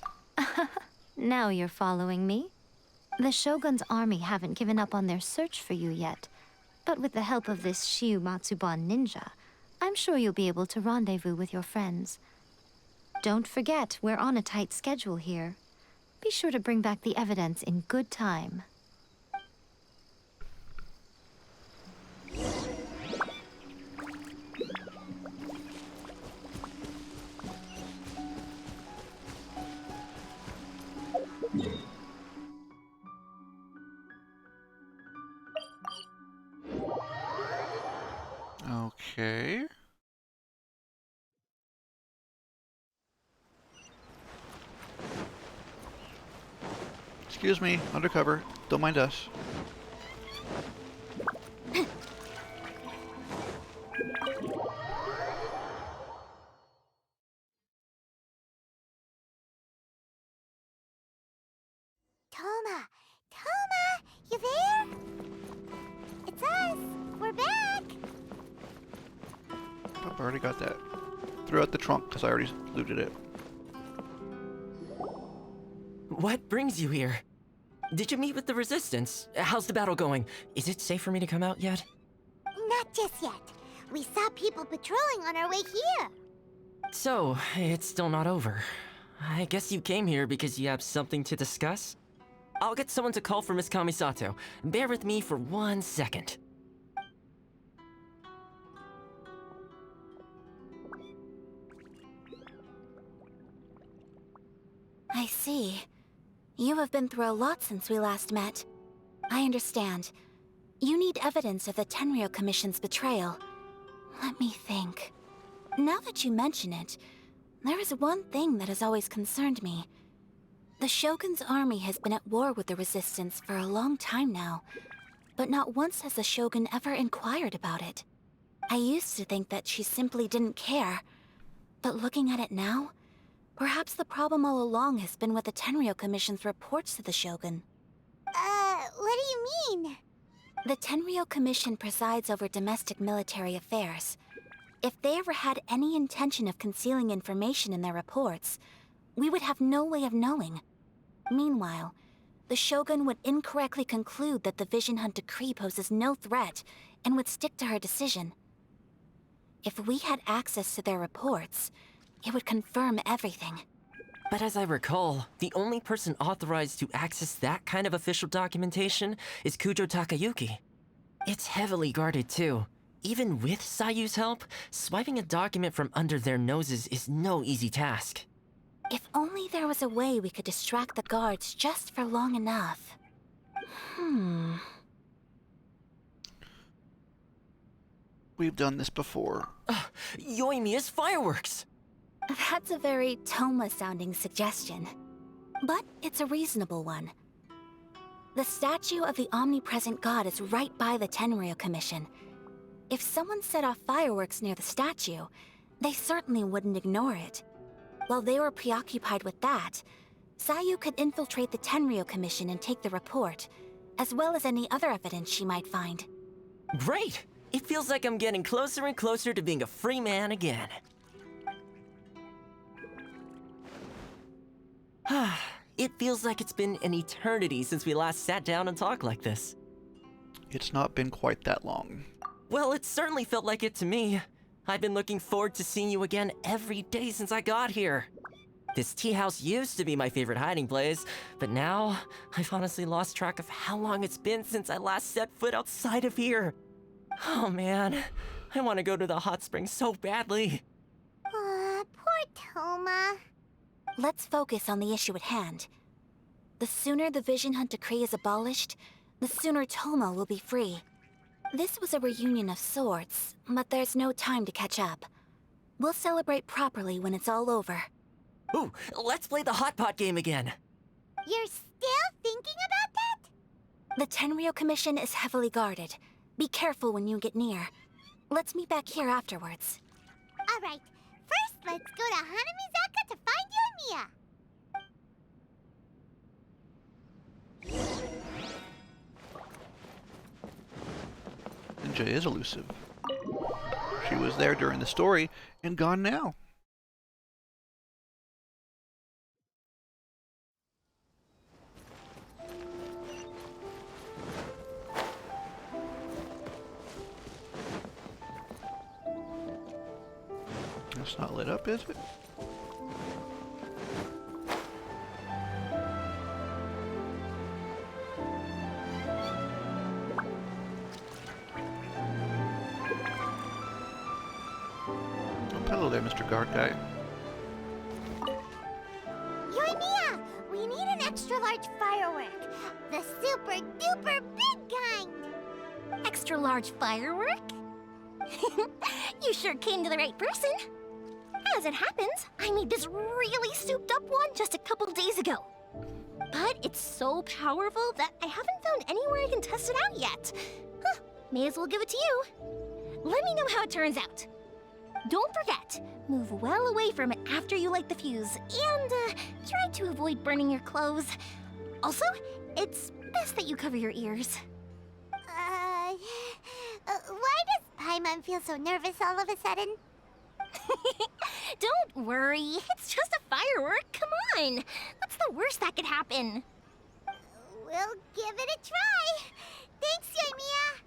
Speaker 5: Now you're following me. The Shogun's army haven't given up on their search for you yet, but with the help of this Shiumatsuban ninja, I'm sure you'll be able to rendezvous with your friends. Don't forget, we're on a tight schedule here. Be sure to bring back the evidence in good time.
Speaker 1: Okay. Excuse me, undercover. Don't mind us.
Speaker 2: Toma! Toma! You there? It's us! We're back!
Speaker 1: Oh, I already got that. Threw out the trunk because I already looted it.
Speaker 3: What brings you here? Did you meet with the Resistance? How's the battle going? Is it safe for me to come out yet?
Speaker 2: Not just yet. We saw people patrolling on our way here.
Speaker 3: So, it's still not over. I guess you came here because you have something to discuss? I'll get someone to call for Miss Kamisato. Bear with me for 1 second.
Speaker 7: I see. You have been through a lot since we last met. I understand. You need evidence of the Tenryou Commission's betrayal. Let me think. Now that you mention it, there is one thing that has always concerned me. The Shogun's army has been at war with the Resistance for a long time now, but not once has the Shogun ever inquired about it. I used to think that she simply didn't care, but looking at it now, perhaps the problem all along has been with the Tenryou Commission's reports to the Shogun.
Speaker 2: What do you mean?
Speaker 7: The Tenryou Commission presides over domestic military affairs. If they ever had any intention of concealing information in their reports, we would have no way of knowing. Meanwhile, the Shogun would incorrectly conclude that the Vision Hunt decree poses no threat and would stick to her decision. If we had access to their reports, it would confirm everything.
Speaker 3: But as I recall, the only person authorized to access that kind of official documentation is Kujo Takayuki. It's heavily guarded too. Even with Sayu's help, swiping a document from under their noses is no easy task.
Speaker 7: If only there was a way we could distract the guards just for long enough.
Speaker 1: We've done this before.
Speaker 3: Yoimiya's fireworks!
Speaker 7: That's a very Toma-sounding suggestion. But it's a reasonable one. The statue of the omnipresent god is right by the Tenryou Commission. If someone set off fireworks near the statue, they certainly wouldn't ignore it. While they were preoccupied with that, Sayu could infiltrate the Tenryou Commission and take the report, as well as any other evidence she might find.
Speaker 3: Great! It feels like I'm getting closer and closer to being a free man again. It feels like it's been an eternity since we last sat down and talked like this.
Speaker 1: It's not been quite that long.
Speaker 3: Well, it certainly felt like it to me. I've been looking forward to seeing you again every day since I got here. This tea house used to be my favorite hiding place, but now I've honestly lost track of how long it's been since I last set foot outside of here. Oh man, I want to go to the hot springs so badly.
Speaker 2: Poor Toma.
Speaker 7: Let's focus on the issue at hand. The sooner the Vision Hunt Decree is abolished, the sooner Toma will be free. This was a reunion of sorts, but there's no time to catch up. We'll celebrate properly when it's all over.
Speaker 3: Ooh, let's play the hot pot game again.
Speaker 2: You're still thinking about that?
Speaker 7: The Tenryou Commission is heavily guarded. Be careful when you get near. Let's meet back here afterwards.
Speaker 2: Alright, first let's go to Hanamizaka to find Yoimiya.
Speaker 1: Ninja is elusive. She was there during the story and gone now. It's not lit up, is it? Oh, hello there, Mr. Guard Guy.
Speaker 2: Yoimiya, we need an extra large firework. The super duper big kind.
Speaker 8: Extra large firework? You sure came to the right person. As it happens, I made this really souped up one just a couple days ago. But it's so powerful that I haven't found anywhere I can test it out yet. Huh, may as well give it to you. Let me know how it turns out. Don't forget, move well away from it after you light the fuse, and try to avoid burning your clothes. Also, it's best that you cover your ears.
Speaker 2: Why does Paimon feel so nervous all of a sudden?
Speaker 8: Don't worry, it's just a firework, come on. What's the worst that could happen?
Speaker 2: We'll give it a try. Thanks, Yoimiya.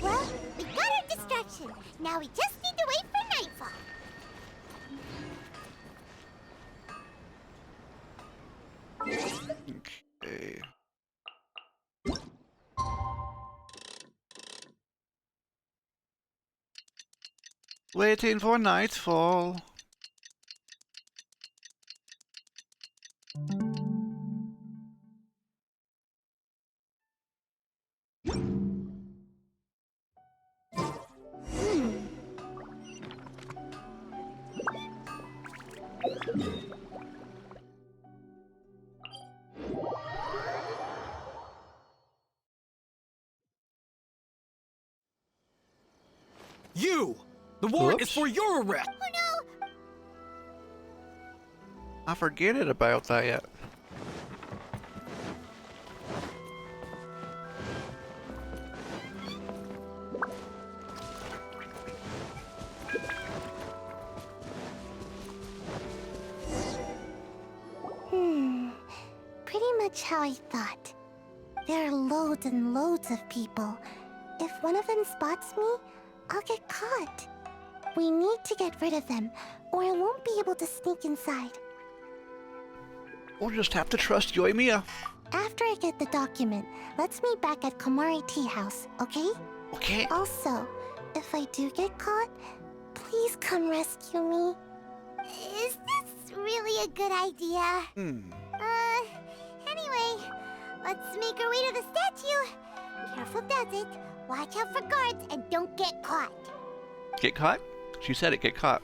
Speaker 2: Well, we got our distraction. Now we just need to wait for nightfall.
Speaker 1: Okay. Waiting for nightfall.
Speaker 4: You! The warrant is
Speaker 1: Oops.
Speaker 4: for your arrest!
Speaker 2: Oh no!
Speaker 1: I forget it about that.
Speaker 2: Pretty much how I thought. There are loads and loads of people. If one of them spots me, I'll get caught. We need to get rid of them, or I won't be able to sneak inside.
Speaker 1: We'll just have to trust Yoimiya.
Speaker 2: After I get the document, let's meet back at Komari Tea House, okay?
Speaker 1: Okay.
Speaker 2: Also, if I do get caught, Please come rescue me. Is this really a good idea? Anyway, let's make our way to the statue. Careful does it. Watch out for guards and don't get caught.
Speaker 1: Get caught? She said it, get caught.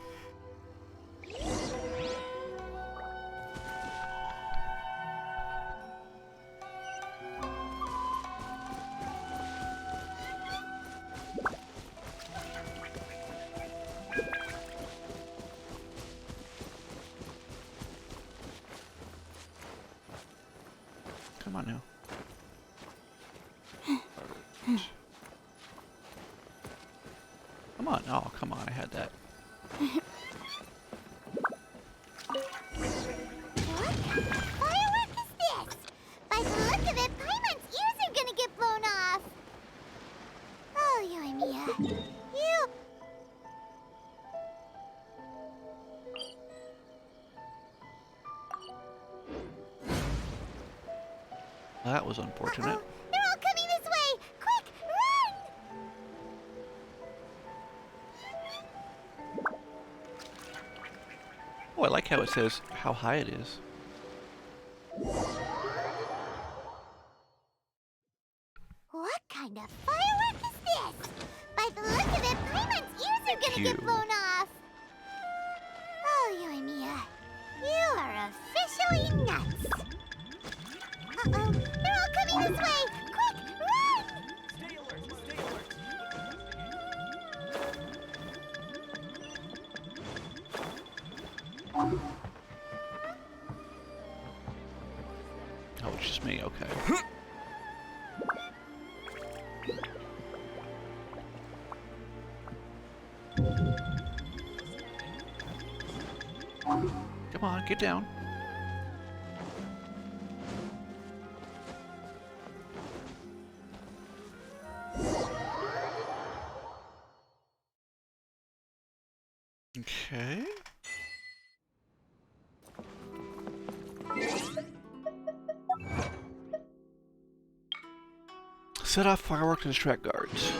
Speaker 1: Come on now. Come on. Oh, come on. I had that.
Speaker 2: What kind of firework is this? By the look of it, Paimon's ears are gonna get blown off. Oh, you and Mia. You.
Speaker 1: That was unfortunate.
Speaker 2: Uh-oh. They're all coming this way! Quick, run!
Speaker 1: Oh, I like how it says how high it is.
Speaker 2: What kind of firework is this? By the look of it, Paimon's ears are gonna
Speaker 1: Pew.
Speaker 2: get blown off. Oh, you and Mia. You are officially nuts. Uh-oh. They're all coming this way! Quick, run!
Speaker 1: Oh, it's just me. Okay. Come on, get down. Okay. Set off fireworks to distract guards.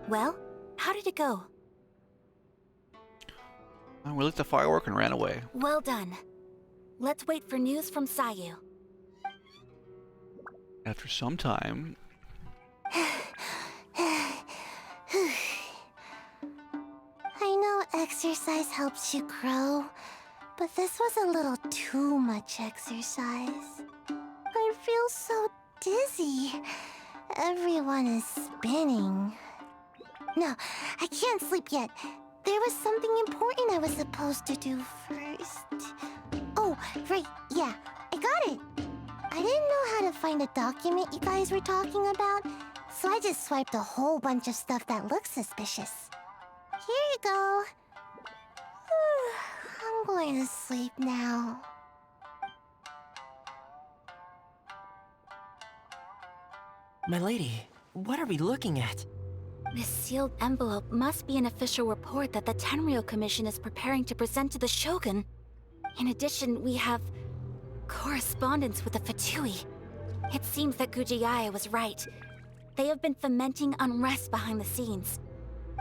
Speaker 7: Well, how did it go?
Speaker 1: We lit the firework and ran away.
Speaker 7: Well done. Let's wait for news from Sayu.
Speaker 1: After some time,
Speaker 2: I know exercise helps you grow, but this was a little too much exercise. I feel so dizzy. Everyone is spinning. No, I can't sleep yet. There was something important I was supposed to do first. Oh, right, yeah, I got it. I didn't know how to find a document you guys were talking about, so I just swiped a whole bunch of stuff that looks suspicious. Here you go. I'm going to sleep now.
Speaker 3: My lady, what are we looking at?
Speaker 7: This sealed envelope must be an official report that the Tenryou Commission is preparing to present to the Shogun. In addition, we have correspondence with the Fatui. It seems that Gujiai was right. They have been fomenting unrest behind the scenes.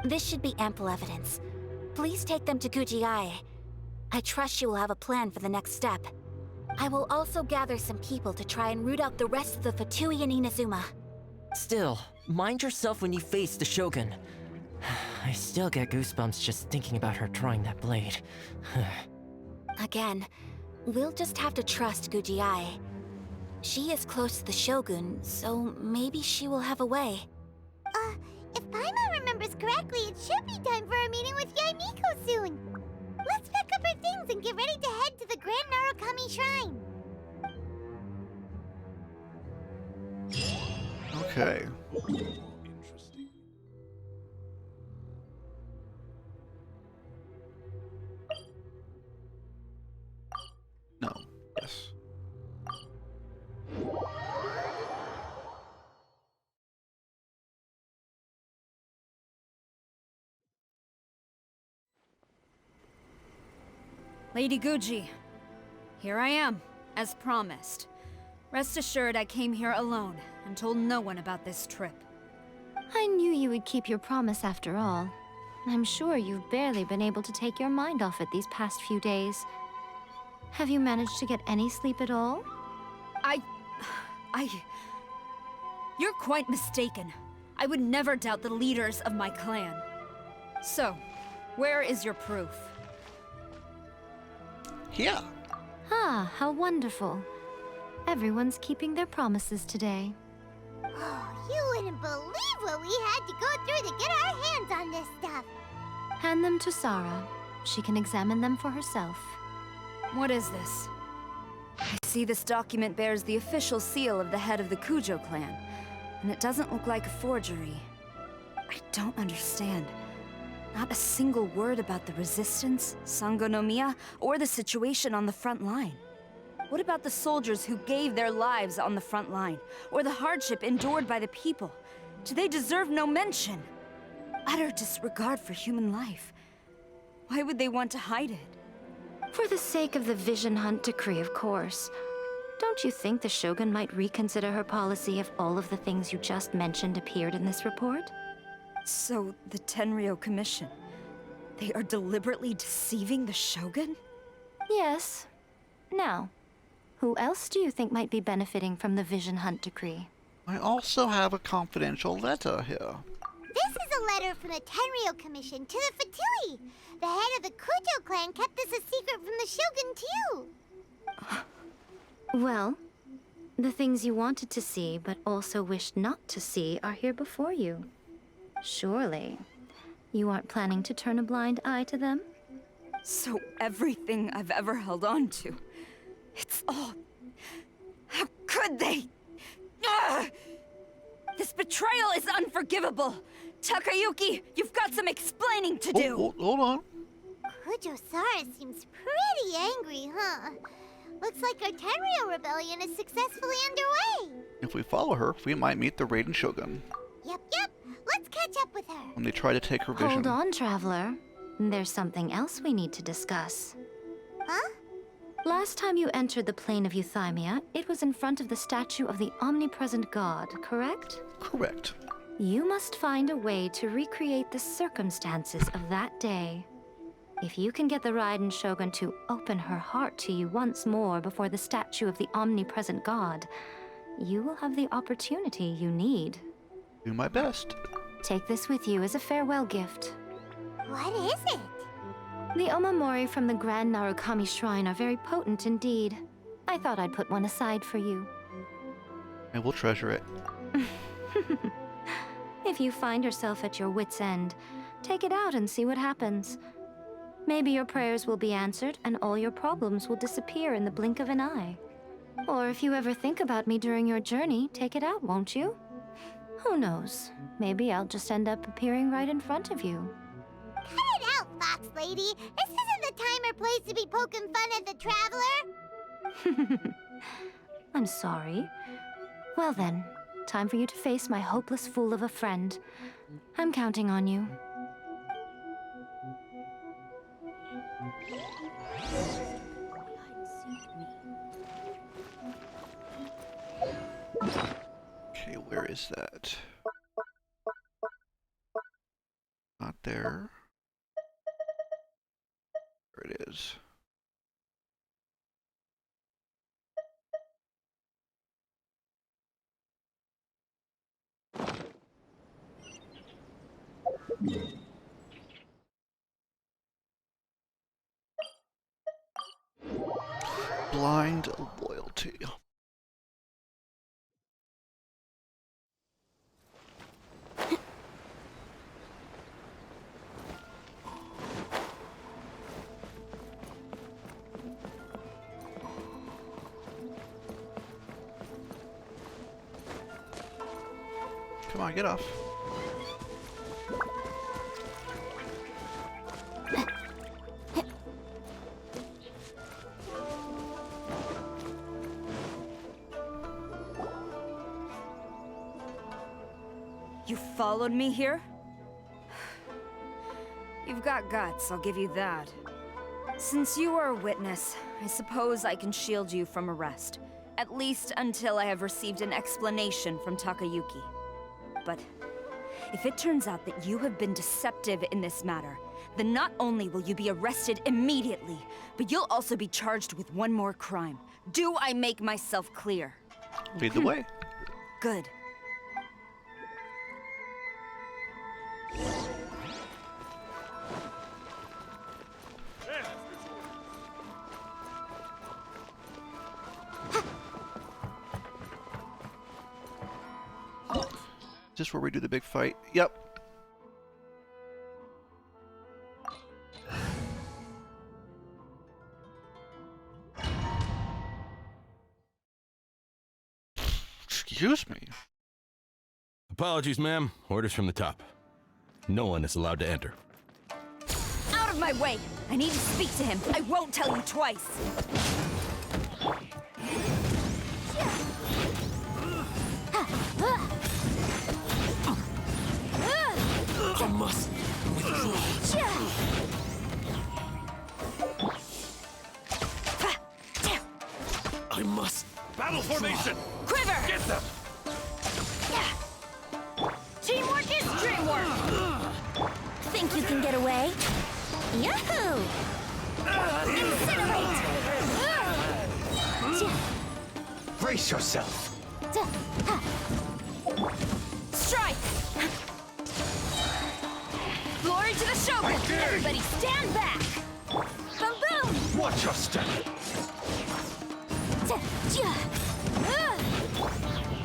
Speaker 7: This should be ample evidence. Please take them to Gujiai. I trust you will have a plan for the next step. I will also gather some people to try and root out the rest of the Fatui in Inazuma.
Speaker 3: Still, mind yourself when you face the Shogun. I still get goosebumps just thinking about her drawing that blade.
Speaker 7: Again, we'll just have to trust Gujiai. She is close to the Shogun, so maybe she will have a way.
Speaker 2: If Paimon remembers correctly, it should be time for our meeting with Yae Miko soon. Let's pack up our things and get ready to head to the Grand Narukami Shrine.
Speaker 1: okay. No. Yes.
Speaker 6: Lady Guji, here I am, as promised. Rest assured I came here alone and told no one about this trip.
Speaker 5: I knew you would keep your promise after all. I'm sure you've barely been able to take your mind off it these past few days. Have you managed to get any sleep at all?
Speaker 6: You're quite mistaken. I would never doubt the leaders of my clan. So, where is your proof?
Speaker 1: Here.
Speaker 5: Ah, how wonderful. Everyone's keeping their promises today.
Speaker 2: Oh, you wouldn't believe what we had to go through to get our hands on this stuff.
Speaker 5: Hand them to Sarah. She can examine them for herself.
Speaker 6: What is this? I see this document bears the official seal of the head of the Kujo clan, and it doesn't look like a forgery. I don't understand. Not a single word about the resistance, Sangonomiya, or the situation on the front line. What about the soldiers who gave their lives on the front line, or the hardship endured by the people? Do they deserve no mention? Utter disregard for human life. Why would they want to hide it?
Speaker 5: For the sake of the Vision Hunt decree, of course. Don't you think the Shogun might reconsider her policy if all of the things you just mentioned appeared in this report?
Speaker 6: So, the Tenryou Commission, they are deliberately deceiving the Shogun?
Speaker 5: Yes. Now, who else do you think might be benefiting from the Vision Hunt decree?
Speaker 1: I also have a confidential letter here.
Speaker 2: This is a letter from the Tenryou Commission to the Fatui. The head of the Kujo clan kept this a secret from the Shogun, too.
Speaker 5: Well, the things you wanted to see but also wished not to see are here before you. Surely, you aren't planning to turn a blind eye to them?
Speaker 6: So everything I've ever held on to, it's all... How could they? Ugh! This betrayal is unforgivable! Takayuki, you've got some explaining to do!
Speaker 1: Hold on.
Speaker 2: Kujo-Sara seems pretty angry, huh? Looks like our Tenryou rebellion is successfully underway.
Speaker 1: If we follow her, we might meet the Raiden Shogun
Speaker 2: Yep. Let's catch up with her.
Speaker 1: when they try to take her vision.
Speaker 5: Hold on, Traveler. There's something else we need to discuss.
Speaker 2: Huh?
Speaker 5: Last time you entered the plane of Euthymia, it was in front of the statue of the omnipresent god, correct?
Speaker 1: Correct.
Speaker 5: You must find a way to recreate the circumstances of that day. If you can get the Raiden Shogun to open her heart to you once more before the statue of the omnipresent god, you will have the opportunity you need.
Speaker 1: Do my best.
Speaker 5: Take this with you as a farewell gift.
Speaker 2: What is it?
Speaker 5: The omamori from the Grand Narukami Shrine are very potent indeed. I thought I'd put one aside for you.
Speaker 1: I will treasure it.
Speaker 5: If you find yourself at your wit's end, take it out and see what happens. Maybe your prayers will be answered and all your problems will disappear in the blink of an eye. Or if you ever think about me during your journey, take it out, won't you? Who knows? Maybe I'll just end up appearing right in front of you.
Speaker 2: Cut it out, Fox Lady. This isn't the time or place to be poking fun at the Traveler.
Speaker 5: I'm sorry. Well then, time for you to face my hopeless fool of a friend. I'm counting on you.
Speaker 1: Okay, where is that? Not there. There it is. Blind loyalty. Come on, get off.
Speaker 6: You followed me here? You've got guts, I'll give you that. Since you are a witness, I suppose I can shield you from arrest. At least until I have received an explanation from Takayuki. But if it turns out that you have been deceptive in this matter, then not only will you be arrested immediately, but you'll also be charged with one more crime. Do I make myself clear?
Speaker 1: Lead the way.
Speaker 6: Good.
Speaker 1: Is this where we do the big fight? Yep. Excuse me.
Speaker 4: Apologies, ma'am. Orders from the top. No one is allowed to enter.
Speaker 6: Out of my way! I need to speak to him. I won't tell you twice.
Speaker 4: I must withdraw. I must. Battle formation!
Speaker 6: Quiver!
Speaker 4: Get them!
Speaker 6: Teamwork is dreamwork!
Speaker 8: Think you can get away? Yahoo! Incinerate!
Speaker 9: Brace yourself.
Speaker 6: Strike! Glory to the Shogun! Everybody stand back! Boom boom!
Speaker 9: Watch your step.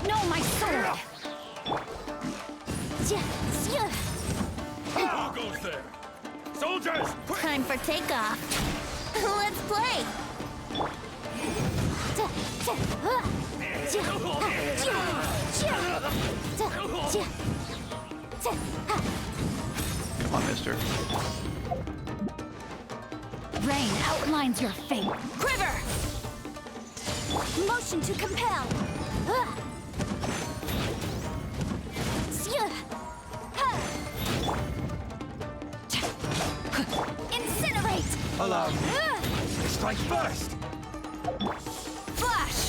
Speaker 6: No, my sword!
Speaker 4: Who goes there? Soldiers!
Speaker 8: Time for takeoff. Let's play.
Speaker 1: Come on, mister.
Speaker 6: Rain outlines your fate. Quiver!
Speaker 8: Motion to compel. Incinerate!
Speaker 9: Allow me. Strike first.
Speaker 6: Flash!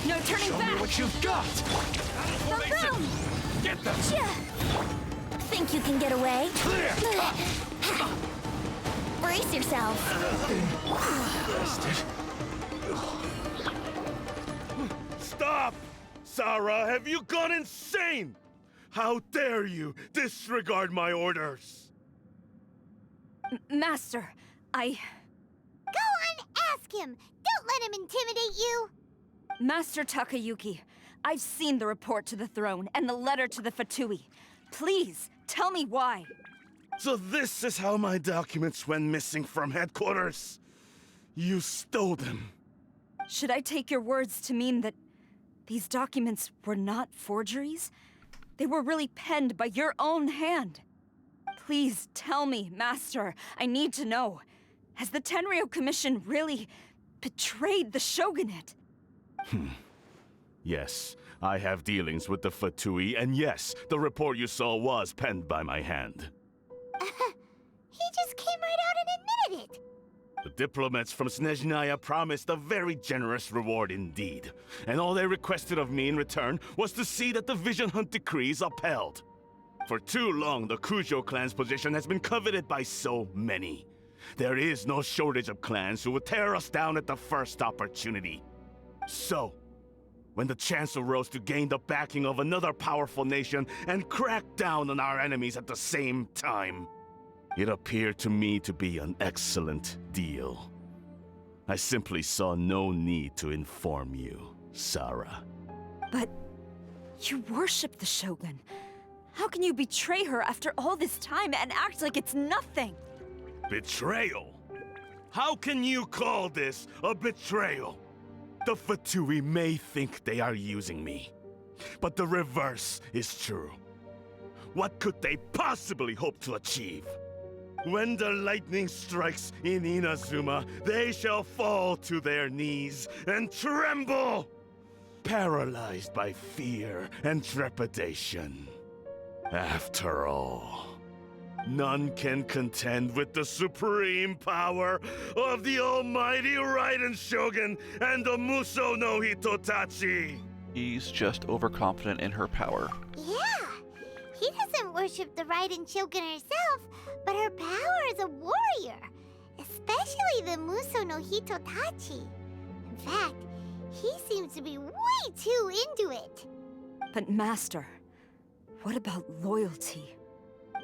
Speaker 6: No turning
Speaker 9: Show
Speaker 6: back!
Speaker 9: me what you've got.
Speaker 6: Boom!
Speaker 4: Get them!
Speaker 8: Think you can get away?
Speaker 9: Clear.
Speaker 8: Brace yourself.
Speaker 9: Bastard.
Speaker 4: Stop! Sarah, have you gone insane? How dare you disregard my orders?
Speaker 6: Master, I...
Speaker 2: Go on, ask him! Don't let him intimidate you!
Speaker 6: Master Takayuki, I've seen the report to the throne and the letter to the Fatui. Please, tell me why.
Speaker 4: So this is how my documents went missing from headquarters. You stole them.
Speaker 6: Should I take your words to mean that these documents were not forgeries? They were really penned by your own hand. Please tell me, Master. I need to know. Has the Tenryou Commission really betrayed the Shogunate?
Speaker 4: Yes, I have dealings with the Fatui, and yes, the report you saw was penned by my hand.
Speaker 2: He just came right out and admitted it!
Speaker 4: The diplomats from Snezhnaya promised a very generous reward indeed, and all they requested of me in return was to see that the Vision Hunt decrees upheld. For too long, the Kujo clan's position has been coveted by so many. There is no shortage of clans who would tear us down at the first opportunity. So, when the chance arose to gain the backing of another powerful nation and crack down on our enemies at the same time, it appeared to me to be an excellent deal. I simply saw no need to inform you, Sarah.
Speaker 6: But you worship the Shogun. How can you betray her after all this time and act like it's nothing?
Speaker 4: Betrayal? How can you call this a betrayal? The Fatui may think they are using me, but the reverse is true. What could they possibly hope to achieve? When the lightning strikes in Inazuma, they shall fall to their knees and tremble, paralyzed by fear and trepidation. After all, None can contend with the supreme power of the almighty Raiden Shogun and the Muso no Hitotachi.
Speaker 1: He's just overconfident in her power.
Speaker 2: Yeah, he doesn't worship the Raiden Shogun herself, but her power as a warrior, especially the Muso no Hitotachi. In fact, he seems to be way too into it.
Speaker 6: But Master, what about loyalty?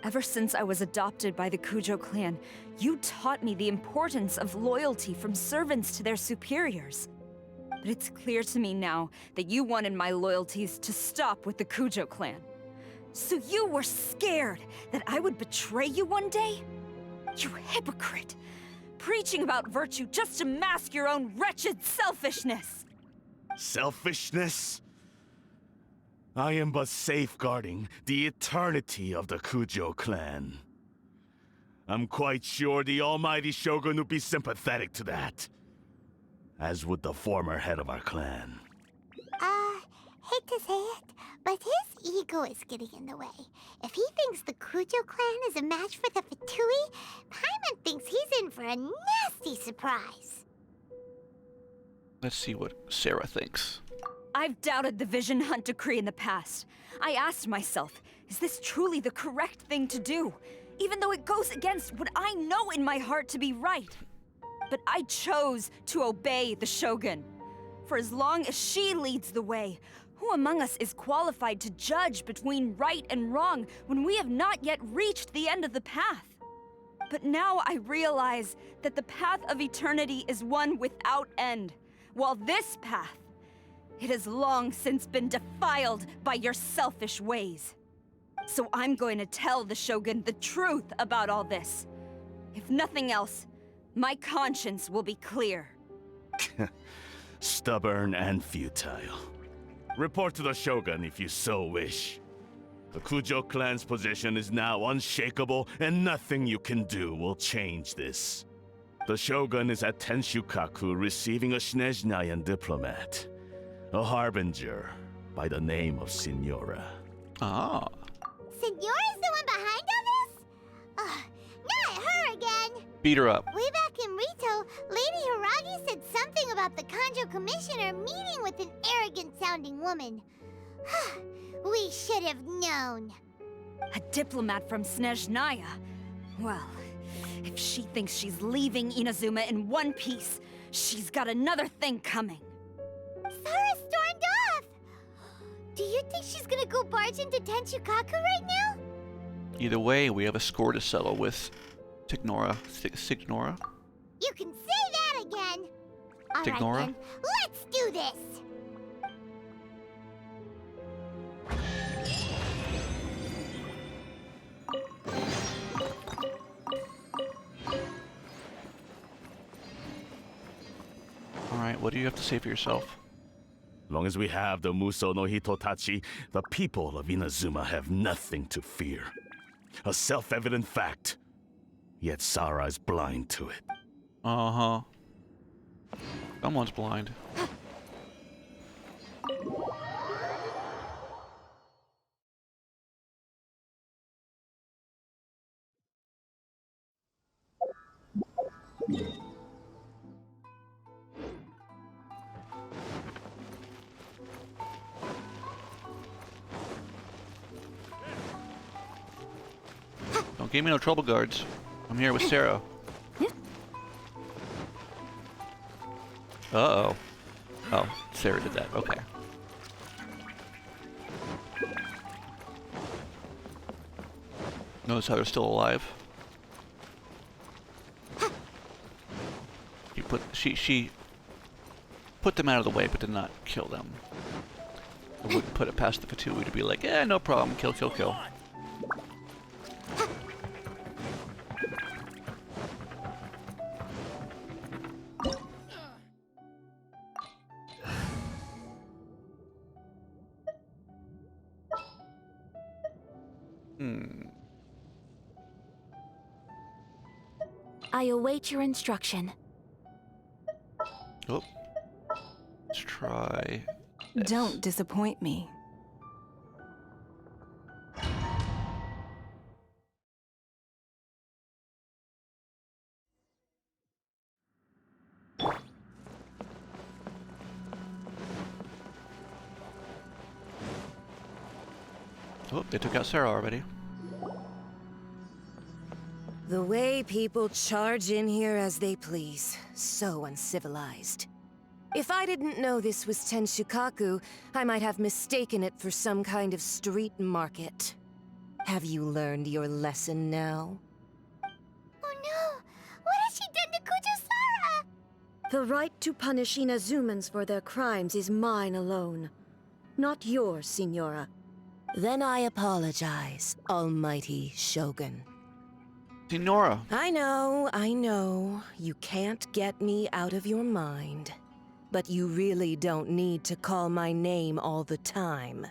Speaker 6: Ever since I was adopted by the Kujo clan, you taught me the importance of loyalty from servants to their superiors. But it's clear to me now that you wanted my loyalties to stop with the Kujo clan. So you were scared that I would betray you one day? You hypocrite! Preaching about virtue just to mask your own wretched selfishness!
Speaker 4: Selfishness? I am but safeguarding the eternity of the Kujo clan. I'm quite sure the almighty Shogun would be sympathetic to that. As would the former head of our clan.
Speaker 2: Hate to say it, but his ego is getting in the way. If he thinks the Kujo clan is a match for the Fatui, Paimon thinks he's in for a nasty surprise.
Speaker 1: Let's see what Sarah thinks.
Speaker 6: I've doubted the Vision Hunt decree in the past. I asked myself, is this truly the correct thing to do? Even though it goes against what I know in my heart to be right. But I chose to obey the Shogun. For as long as she leads the way, who among us is qualified to judge between right and wrong when we have not yet reached the end of the path? But now I realize that the path of eternity is one without end, while this path, it has long since been defiled by your selfish ways. So I'm going to tell the Shogun the truth about all this. If nothing else, my conscience will be clear.
Speaker 4: Stubborn and futile. Report to the Shogun if you so wish. The Kujo clan's position is now unshakable, and nothing you can do will change this. The Shogun is at Tenshukaku receiving a Snezhnayan diplomat. A harbinger by the name of Signora.
Speaker 1: Ah.
Speaker 2: Signora's the one behind all this? Not her again!
Speaker 1: Beat her up.
Speaker 2: Way back in Rito, Lady Hiragi said something about the Kanjo Commissioner meeting with an arrogant-sounding woman. We should have known.
Speaker 6: A diplomat from Snezhnaya? Well, if she thinks she's leaving Inazuma in one piece, she's got another thing coming.
Speaker 2: Sara stormed off! Do you think she's gonna go barge into Tenshukaku right now?
Speaker 1: Either way, we have a score to settle with Signora. Signora?
Speaker 2: You can say that again!
Speaker 1: Signora?
Speaker 2: Alright then, let's do this!
Speaker 1: Alright, what do you have to say for yourself?
Speaker 4: Long as we have the Muso no Hitotachi, the people of Inazuma have nothing to fear. A self-evident fact. Yet Sara is blind to it.
Speaker 1: Uh-huh. Someone's blind. Don't give me no trouble, guards. I'm here with Sarah. Uh-oh. Oh, Sarah did that. Okay. Notice how they're still alive. She put them out of the way, but did not kill them. I wouldn't put it past the Fatui to be like, eh, no problem, kill, kill, kill.
Speaker 7: I await your instruction.
Speaker 1: Oh. Let's try this.
Speaker 6: Don't disappoint me.
Speaker 1: Oh, they took out Sarah already.
Speaker 10: The way people charge in here as they please. So uncivilized. If I didn't know this was Tenshukaku, I might have mistaken it for some kind of street market. Have you learned your lesson now?
Speaker 2: Oh no! What has she done to Kujusara?
Speaker 11: The right to punish Inazumans for their crimes is mine alone. Not yours, Signora.
Speaker 10: Then I apologize, Almighty Shogun.
Speaker 1: Signora.
Speaker 10: I know. You can't get me out of your mind. But you really don't need to call my name all the time.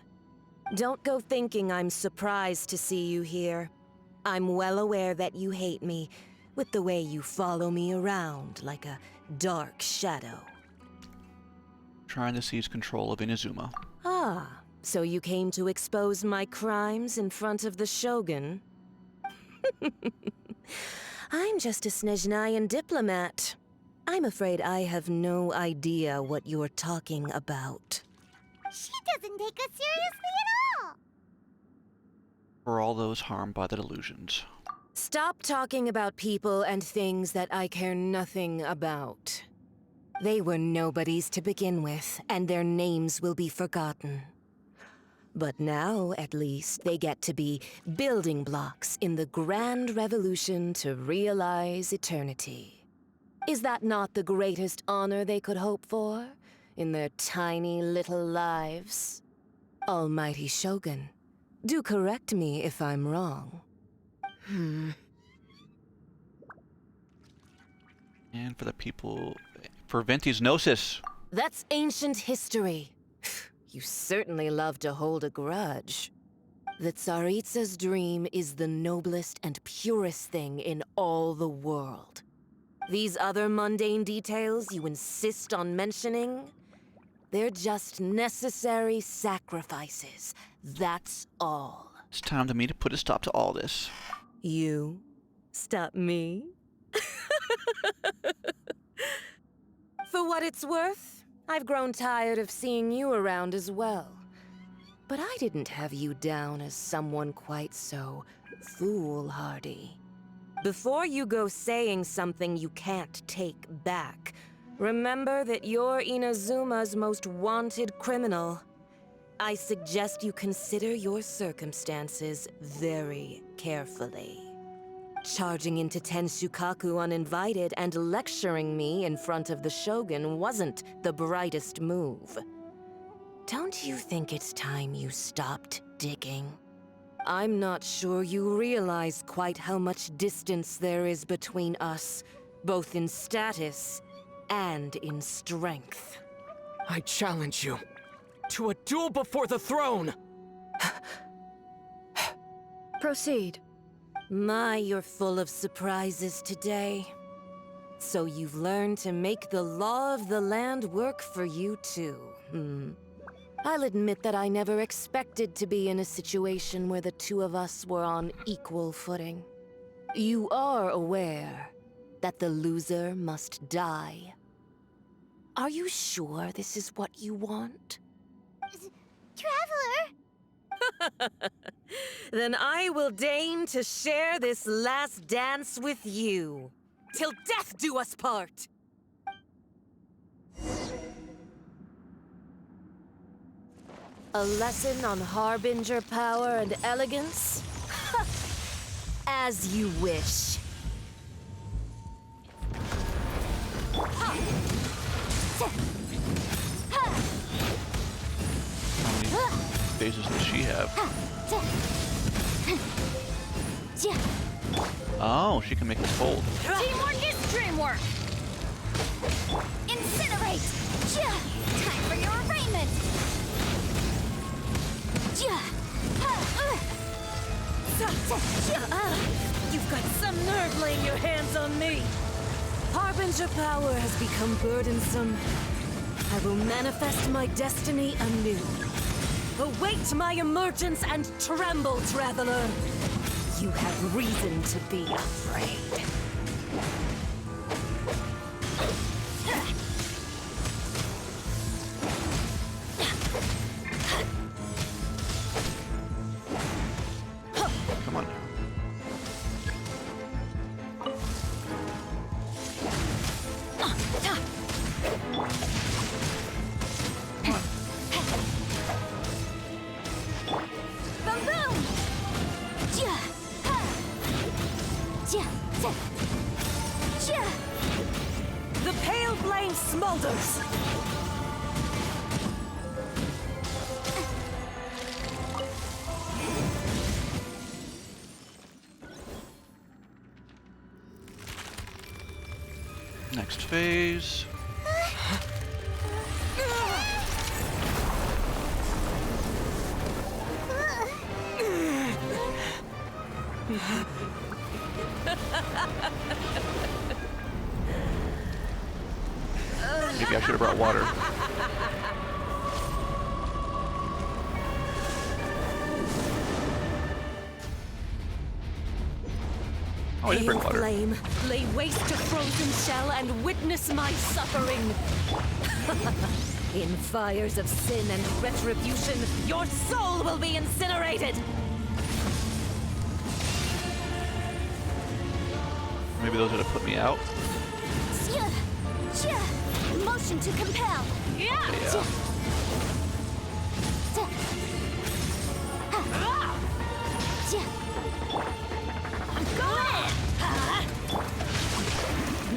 Speaker 10: Don't go thinking I'm surprised to see you here. I'm well aware that you hate me, with the way you follow me around like a dark shadow.
Speaker 1: Trying to seize control of Inazuma.
Speaker 10: Ah, so you came to expose my crimes in front of the Shogun? I'm just a Snezhnayan diplomat. I'm afraid I have no idea what you're talking about.
Speaker 2: She doesn't take us seriously at all!
Speaker 1: For all those harmed by the delusions.
Speaker 10: Stop talking about people and things that I care nothing about. They were nobodies to begin with, and their names will be forgotten. But now, at least, they get to be building blocks in the grand revolution to realize eternity. Is that not the greatest honor they could hope for in their tiny little lives? Almighty Shogun, do correct me if I'm wrong.
Speaker 1: And for the people... For Venti's Gnosis.
Speaker 10: That's ancient history. You certainly love to hold a grudge. The Tsaritsa's dream is the noblest and purest thing in all the world. These other mundane details you insist on mentioning, they're just necessary sacrifices. That's all.
Speaker 1: It's time to me to put a stop to all this.
Speaker 10: You? Stop me? For what it's worth, I've grown tired of seeing you around as well. But I didn't have you down as someone quite so foolhardy. Before you go saying something you can't take back, remember that you're Inazuma's most wanted criminal. I suggest you consider your circumstances very carefully. Charging into Tenshukaku uninvited and lecturing me in front of the Shogun wasn't the brightest move. Don't you think it's time you stopped digging? I'm not sure you realize quite how much distance there is between us, both in status and in strength.
Speaker 9: I challenge you to a duel before the throne!
Speaker 11: Proceed.
Speaker 10: My, you're full of surprises today. So you've learned to make the law of the land work for you too, I'll admit that I never expected to be in a situation where the two of us were on equal footing. You are aware that the loser must die. Are you sure this is what you want?
Speaker 2: Traveler!
Speaker 10: Then I will deign to share this last dance with you. Till death do us part! A lesson on Harbinger power and elegance? As you wish.
Speaker 1: How many phases does she have? Oh, she can make this fold.
Speaker 6: Teamwork is dreamwork! Incinerate! Time for your arraignment!
Speaker 10: You've got some nerve laying your hands on me. Harbinger power has become burdensome. I will manifest my destiny anew. Await my emergence and tremble, traveler. You have reason to be afraid. shoulders!
Speaker 1: Next phase. Maybe I should have brought water. Oh, I did bring
Speaker 10: Hail
Speaker 1: water.
Speaker 10: flame, lay waste to frozen shell and witness my suffering. In fires of sin and retribution, your soul will be incinerated.
Speaker 1: Maybe those would have put me out.
Speaker 8: Motion to compel.
Speaker 1: Yeah.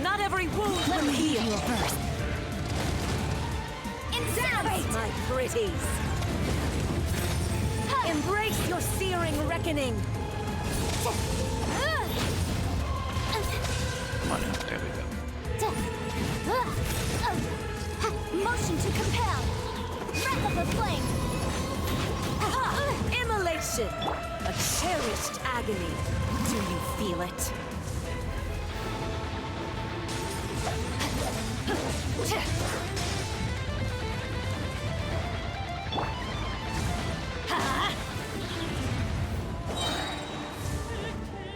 Speaker 10: Not every wound will heal. Incinerate, my pretties. Embrace your searing reckoning.
Speaker 1: Come on now. There we go.
Speaker 8: Motion to compel. Wrath of the flame.
Speaker 10: Immolation. A cherished agony. Do you feel it?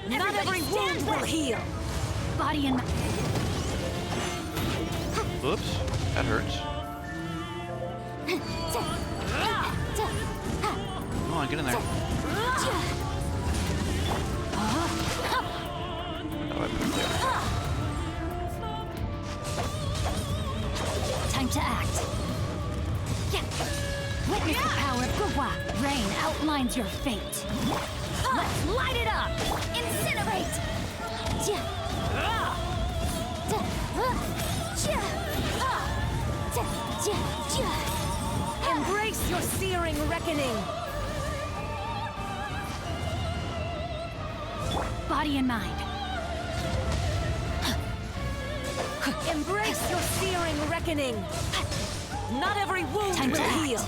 Speaker 10: Not every wound will heal.
Speaker 6: Body and
Speaker 1: Oops. That hurts. Come on, get in there. Oh, I moved there.
Speaker 6: time to act. Witness the power of Gua. Rain outlines your fate. Let's light it up!
Speaker 8: Incinerate!
Speaker 10: Embrace your searing reckoning.
Speaker 6: Body and mind.
Speaker 10: Embrace your searing reckoning. Not every wound
Speaker 6: Time to
Speaker 10: will
Speaker 6: act.
Speaker 10: heal.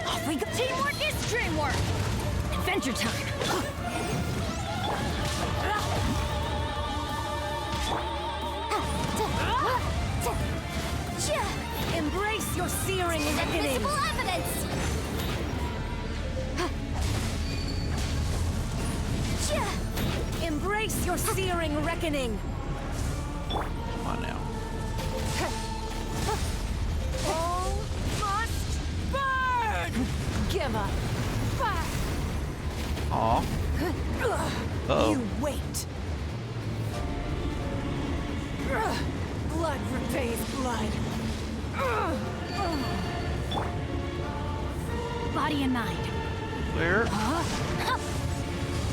Speaker 6: Off we go. Teamwork is dreamwork. Adventure time.
Speaker 10: Embrace your searing reckoning.
Speaker 8: Invisible evidence!
Speaker 10: Embrace your searing reckoning.
Speaker 1: Come on now.
Speaker 10: All must burn! Give up.
Speaker 1: Aw. Uh-oh.
Speaker 10: You wait. Blood repays blood.
Speaker 6: Body and mind.
Speaker 1: Where?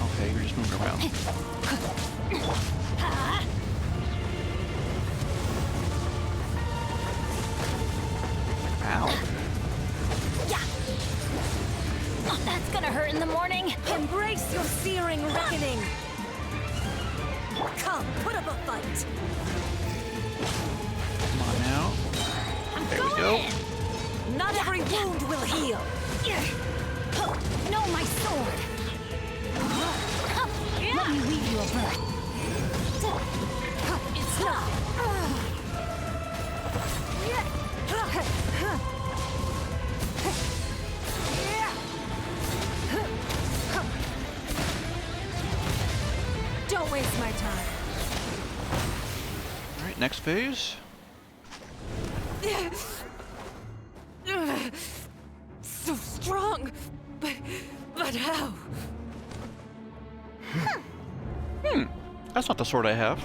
Speaker 1: Okay, you're just moving around. Ow.
Speaker 6: Oh, that's gonna hurt in the morning.
Speaker 10: Embrace your searing reckoning. Come, put up a fight.
Speaker 1: Come on now. There we go.
Speaker 10: Not every wound will heal.
Speaker 6: No, my sword. Let me weave you a birth. It's not.
Speaker 10: Don't waste my time.
Speaker 1: Alright, next phase.
Speaker 10: So strong, but how?
Speaker 1: That's not the sword I have.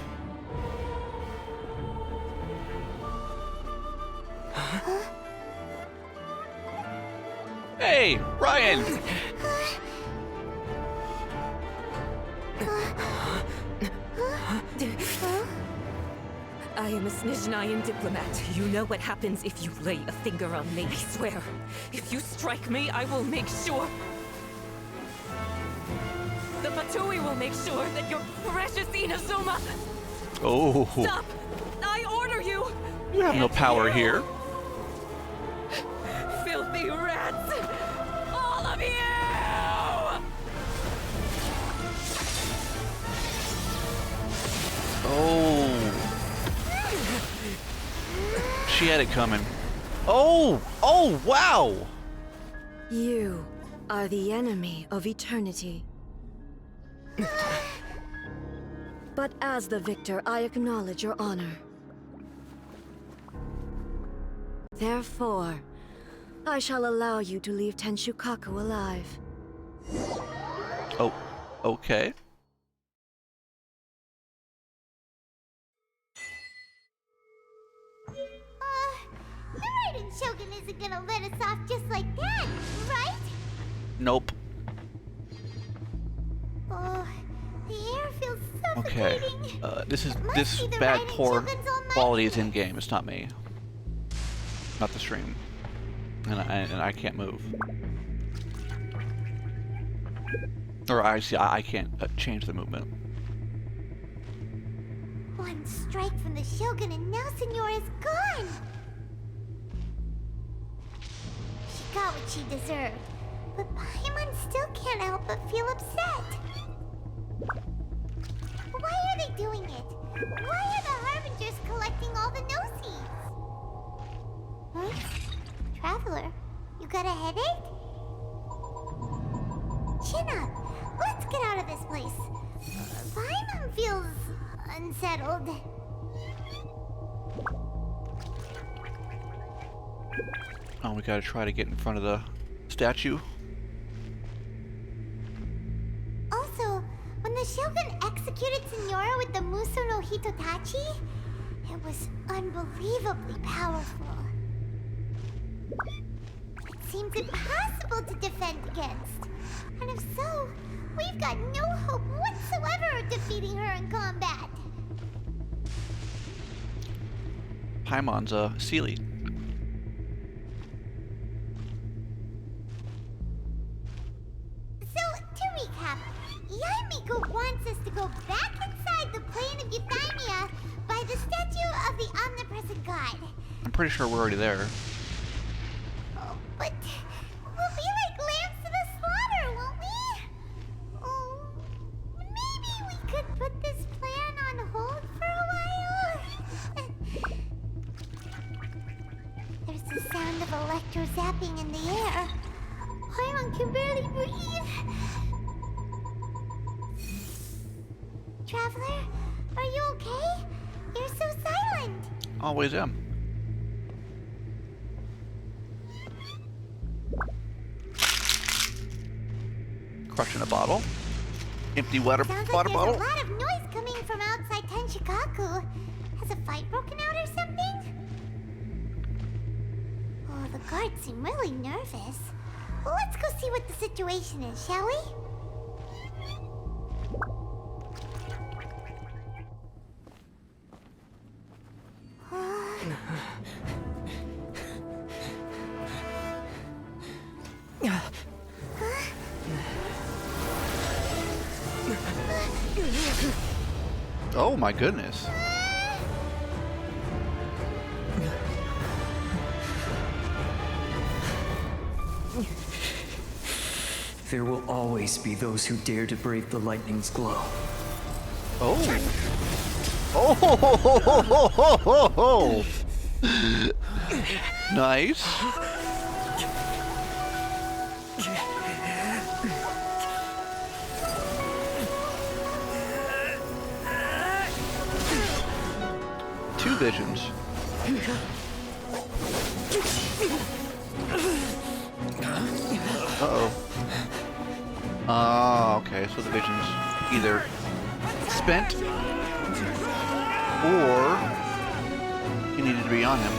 Speaker 1: Hey, Ryan!
Speaker 10: I am a Snezhnayan diplomat. You know what happens if you lay a finger on me. I swear, if you strike me, I will make sure... The Fatui will make sure that your precious Inazuma...
Speaker 1: Oh.
Speaker 10: Stop! I order you!
Speaker 1: You have no power here.
Speaker 10: Filthy rats! All of you!
Speaker 1: Oh. She had it coming. Oh! Oh, wow!
Speaker 11: You are the enemy of eternity. But as the victor, I acknowledge your honor. Therefore, I shall allow you to leave Tenshukaku alive.
Speaker 1: Oh, okay.
Speaker 2: The Raiden Shogun isn't gonna let us off just like that, right?
Speaker 1: Nope.
Speaker 2: Oh, the air feels
Speaker 1: Okay.
Speaker 2: suffocating.
Speaker 1: This bad, poor quality is in game. It's not me. Not the stream. And I can't move. Or I can't change the movement.
Speaker 2: One strike from the Shogun and now Senora is gone. She got what she deserved, but Paimon still can't help but feel upset. Why are they doing it? Why are the Harbingers collecting all the no-seeds? Huh? Traveler, you got a headache? Chin up. Let's get out of this place. Paimon feels unsettled.
Speaker 1: Oh, we gotta try to get in front of the statue.
Speaker 2: Also, when the Shogun executed Senora with the Muso no Hitotachi, it was unbelievably powerful. It seems impossible to defend against. And if so, we've got no hope whatsoever of defeating her in combat.
Speaker 1: Paimon's a Sealy.
Speaker 2: So, to recap, Yaimiko wants us to go back inside the plane of Euthymia by the statue of the omnipresent god.
Speaker 1: I'm pretty sure we're already there.
Speaker 2: Oh, but we'll be like lambs to the slaughter, won't we? Oh, maybe we could put this plan on hold for a while? There's the sound of electro zapping in the air. Paimon can barely breathe. Traveler, are you okay? You're so silent.
Speaker 1: Always am. Crushing a bottle. Empty water
Speaker 2: Sounds
Speaker 1: bottle.
Speaker 2: like there's a lot of noise coming from outside Tenshukaku. Has a fight broken out or something? Oh, the guards seem really nervous. Well, let's go see what the situation is, shall we?
Speaker 1: Oh my goodness.
Speaker 12: There will always be those who dare to brave the lightning's glow.
Speaker 1: Oh. Oh. Nice. Two visions. Uh-oh. Ah, okay, so the vision's either spent or he needed to be on him.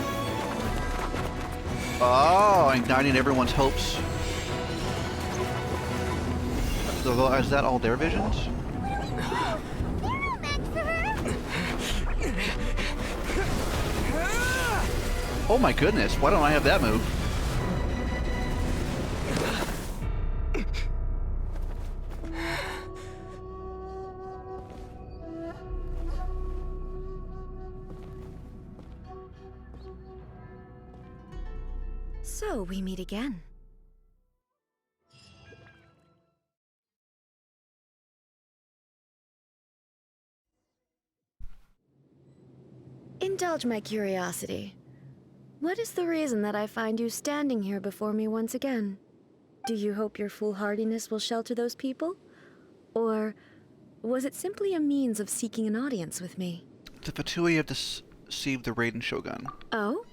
Speaker 1: Oh, igniting everyone's hopes. So is that all their visions? Oh my goodness, why don't I have that move?
Speaker 11: So we meet again. Indulge my curiosity. What is the reason that I find you standing here before me once again? Do you hope your foolhardiness will shelter those people? Or was it simply a means of seeking an audience with me?
Speaker 1: The Fatui have deceived the Raiden Shogun.
Speaker 11: Oh?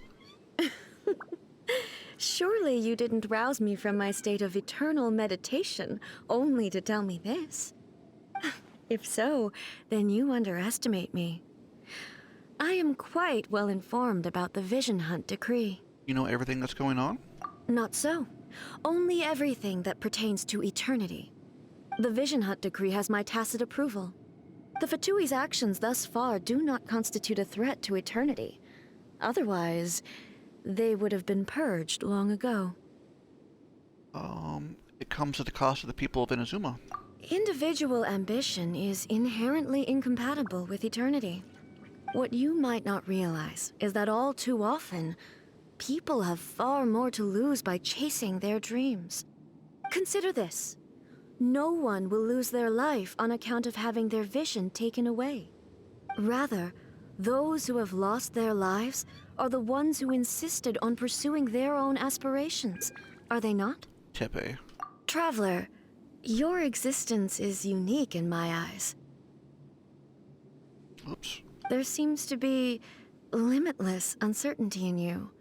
Speaker 11: Surely you didn't rouse me from my state of eternal meditation only to tell me this. If so, then you underestimate me. I am quite well informed about the Vision Hunt decree.
Speaker 1: You know everything that's going on?
Speaker 11: Not so. Only everything that pertains to eternity. The Vision Hunt decree has my tacit approval. The Fatui's actions thus far do not constitute a threat to eternity. Otherwise, they would have been purged long ago.
Speaker 1: It comes at the cost of the people of Inazuma.
Speaker 11: Individual ambition is inherently incompatible with eternity. What you might not realize is that all too often, people have far more to lose by chasing their dreams. Consider this. No one will lose their life on account of having their vision taken away. Rather, those who have lost their lives are the ones who insisted on pursuing their own aspirations, are they not?
Speaker 1: Tepe.
Speaker 11: Traveler, your existence is unique in my eyes.
Speaker 1: Oops.
Speaker 11: There seems to be limitless uncertainty in you.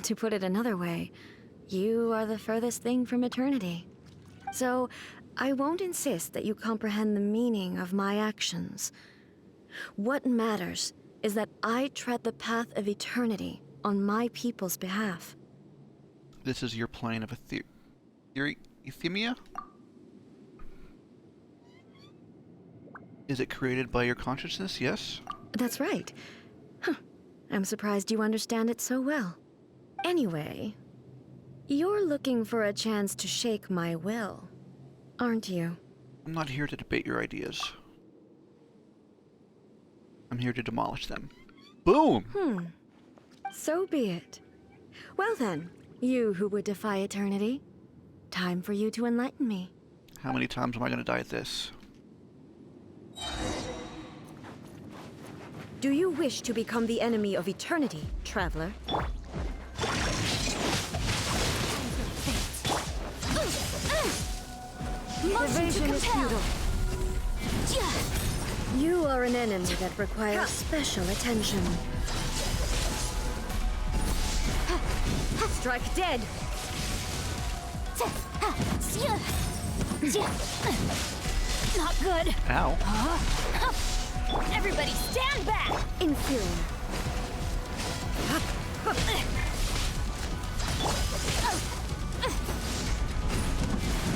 Speaker 11: To put it another way, you are the furthest thing from eternity. So, I won't insist that you comprehend the meaning of my actions. What matters is that I tread the path of eternity on my people's behalf.
Speaker 1: This is your plane of Euthymia? Is it created by your consciousness? Yes?
Speaker 11: That's right. Huh. I'm surprised you understand it so well. Anyway, you're looking for a chance to shake my will, aren't you?
Speaker 1: I'm not here to debate your ideas. I'm here to demolish them. Boom!
Speaker 11: So be it. Well then, you who would defy eternity, time for you to enlighten me.
Speaker 1: How many times am I going to die at this?
Speaker 11: Do you wish to become the enemy of eternity, traveler? Evasion is futile. You are an enemy that requires special attention. Strike dead!
Speaker 6: Not good.
Speaker 1: Ow.
Speaker 6: Everybody stand back!
Speaker 11: Inferior.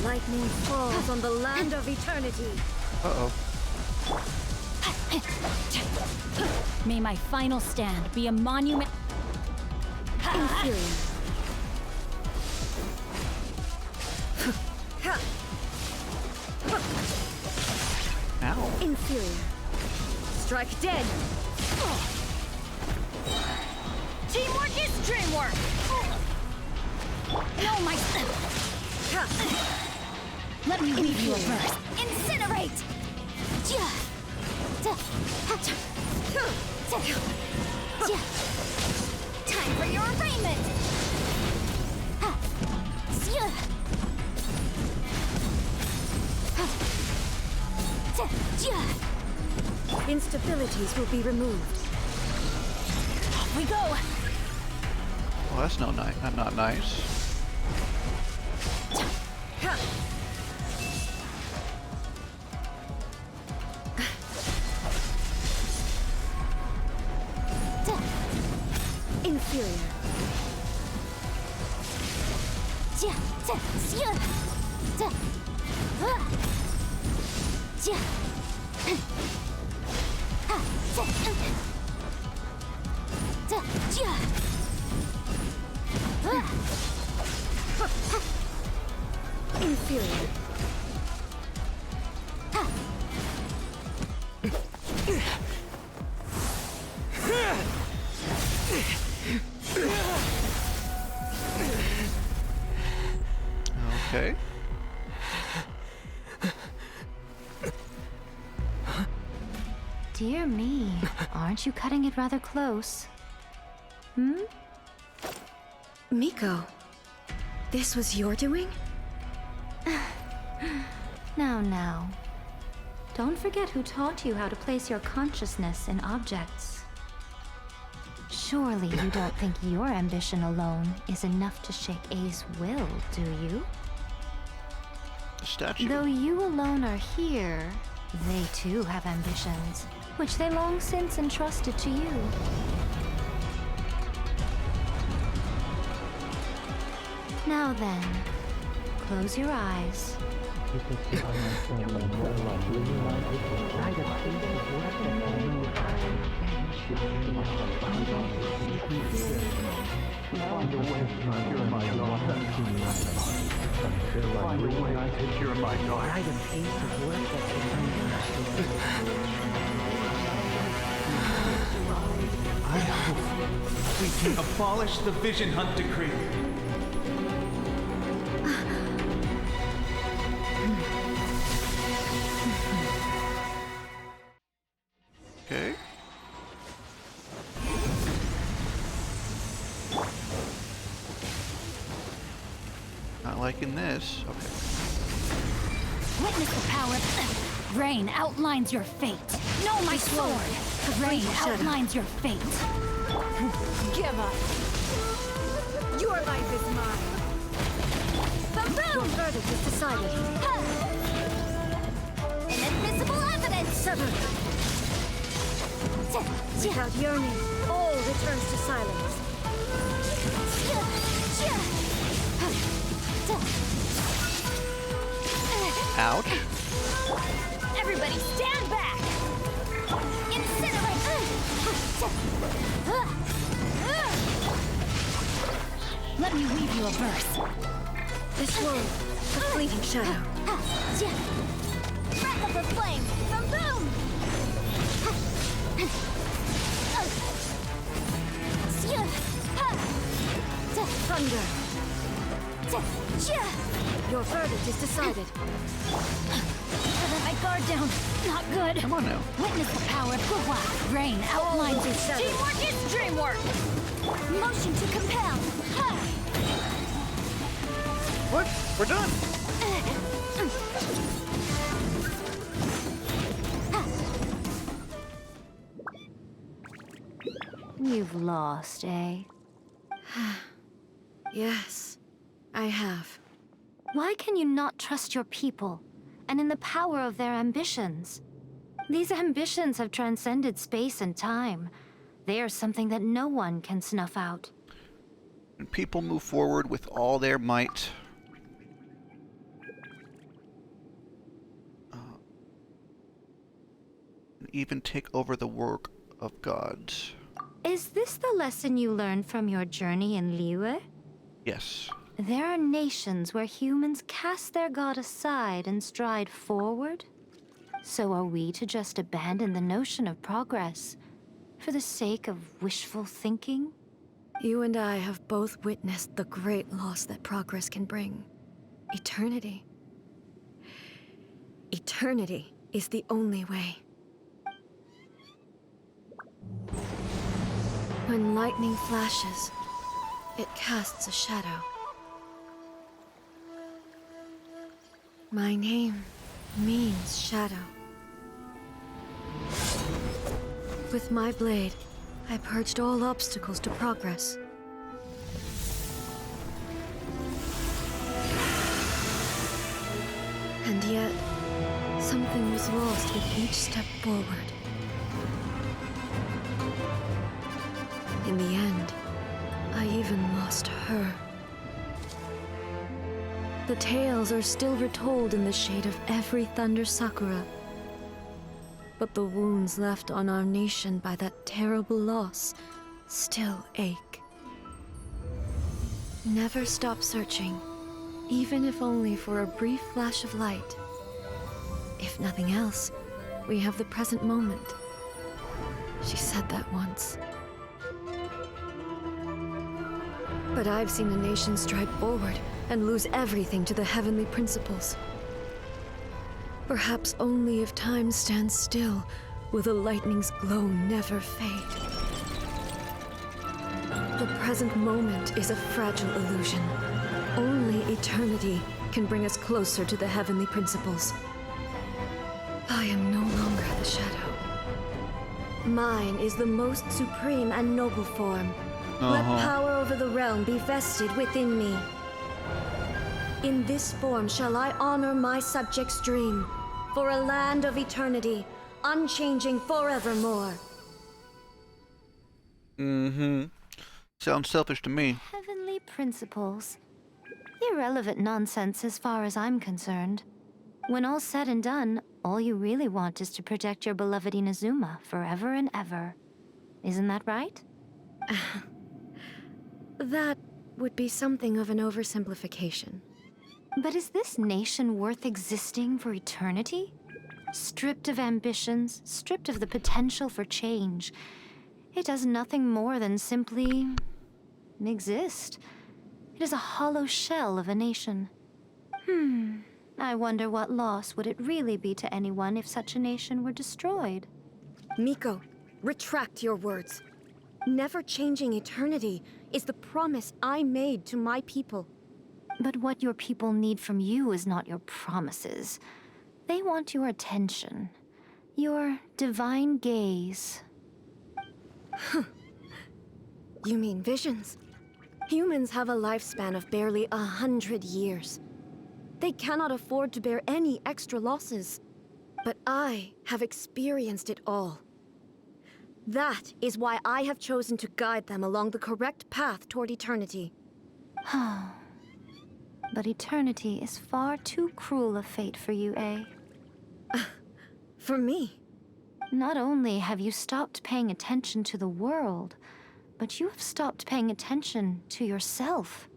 Speaker 11: Lightning falls on the land of eternity.
Speaker 1: Uh-oh.
Speaker 6: May my final stand be a monument.
Speaker 11: Inferior.
Speaker 1: Ow.
Speaker 11: Inferior. Strike dead.
Speaker 6: Teamwork is dreamwork! No, my... Let me leave you a verse. Incinerate! Time for your arraignment!
Speaker 11: Instabilities will be removed.
Speaker 6: Off we go!
Speaker 1: Well, that's not nice.
Speaker 11: Inferior. Inferior.
Speaker 1: Okay.
Speaker 5: Dear me, aren't you cutting it rather close? Hmm?
Speaker 11: Miko, this was your doing?
Speaker 5: Now. Don't forget who taught you how to place your consciousness in objects. Surely you don't think your ambition alone is enough to shake A's will, do you?
Speaker 1: The statue.
Speaker 5: Though you alone are here, they too have ambitions, which they long since entrusted to you. Now then, close your eyes.
Speaker 13: I hope we can abolish the Vision Hunt Decree.
Speaker 1: Okay. Not liking this. Okay.
Speaker 6: Witness the power of... Rain outlines your fate. Know my sword. Rain outlines your fate.
Speaker 11: Give up. Your life is mine. Your verdict is decided.
Speaker 8: Inadmissible evidence!
Speaker 11: Severed. Without yearning, all returns to silence.
Speaker 1: Ouch.
Speaker 6: Everybody stand back!
Speaker 8: Incinerate!
Speaker 6: Let me weave you a verse.
Speaker 11: This world, a fleeting shadow.
Speaker 8: Breath of the flame from Boom!
Speaker 11: Thunder. Your verdict is decided.
Speaker 6: I let my guard down. Not good.
Speaker 1: Come on now.
Speaker 6: Witness the power of Gua. Rain outlines your
Speaker 11: severed.
Speaker 6: teamwork is dreamwork.
Speaker 8: Motion to compel!
Speaker 1: What? We're done.
Speaker 5: You've lost, eh?
Speaker 11: Yes, I have.
Speaker 5: Why can you not trust your people, and in the power of their ambitions? These ambitions have transcended space and time. They are something that no one can snuff out.
Speaker 1: When people move forward with all their might, and even take over the work of gods.
Speaker 5: Is this the lesson you learned from your journey in Liyue?
Speaker 1: Yes.
Speaker 5: There are nations where humans cast their god aside and stride forward. So are we to just abandon the notion of progress for the sake of wishful thinking?
Speaker 11: You and I have both witnessed the great loss that progress can bring. Eternity. Eternity is the only way. When lightning flashes, it casts a shadow. My name means shadow. With my blade, I purged all obstacles to progress. And yet, something was lost with each step forward. In the end, I even lost her. The tales are still retold in the shade of every Thunder Sakura. But the wounds left on our nation by that terrible loss still ache. Never stop searching, even if only for a brief flash of light. If nothing else, we have the present moment. She said that once. But I've seen a nation stride forward and lose everything to the heavenly principles. Perhaps only if time stands still will the lightning's glow never fade. The present moment is a fragile illusion. Only eternity can bring us closer to the heavenly principles. I am no longer the shadow. Mine is the most supreme and noble form. Let power over the realm be vested within me. In this form shall I honor my subjects' dream, for a land of eternity, unchanging forevermore.
Speaker 1: Sounds selfish to me.
Speaker 5: Heavenly principles. Irrelevant nonsense as far as I'm concerned. When all's said and done, all you really want is to protect your beloved Inazuma forever and ever. Isn't that right?
Speaker 11: That would be something of an oversimplification.
Speaker 5: But is this nation worth existing for eternity? Stripped of ambitions, stripped of the potential for change. It does nothing more than simply exist. It is a hollow shell of a nation. I wonder what loss would it really be to anyone if such a nation were destroyed?
Speaker 11: Miko, retract your words. Never changing eternity is the promise I made to my people.
Speaker 5: But what your people need from you is not your promises. They want your attention. Your divine gaze.
Speaker 11: You mean visions? Humans have a lifespan of barely 100 years. They cannot afford to bear any extra losses. But I have experienced it all. That is why I have chosen to guide them along the correct path toward eternity.
Speaker 5: But eternity is far too cruel a fate for you, eh?
Speaker 11: For me?
Speaker 5: Not only have you stopped paying attention to the world, but you have stopped paying attention to yourself.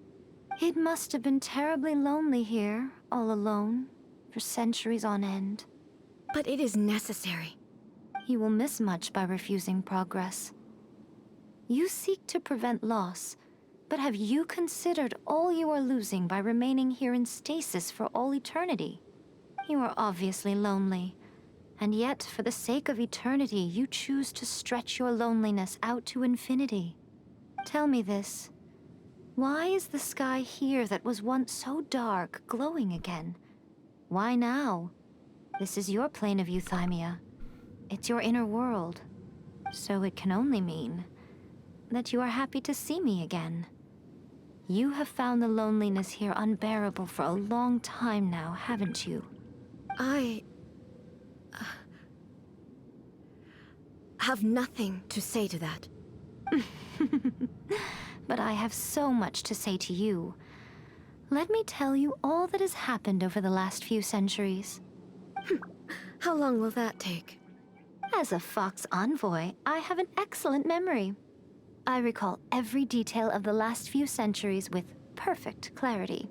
Speaker 5: It must have been terribly lonely here, all alone, for centuries on end.
Speaker 11: But it is necessary.
Speaker 5: You will miss much by refusing progress. You seek to prevent loss, but have you considered all you are losing by remaining here in stasis for all eternity? You are obviously lonely, and yet for the sake of eternity, you choose to stretch your loneliness out to infinity. Tell me this. Why is the sky here that was once so dark glowing again? Why now? This is your plane of euthymia. It's your inner world. So it can only mean that you are happy to see me again. You have found the loneliness here unbearable for a long time now, haven't you?
Speaker 11: I have nothing to say to that.
Speaker 5: But I have so much to say to you. Let me tell you all that has happened over the last few centuries.
Speaker 11: How long will that take?
Speaker 5: As a Fox envoy, I have an excellent memory. I recall every detail of the last few centuries with perfect clarity.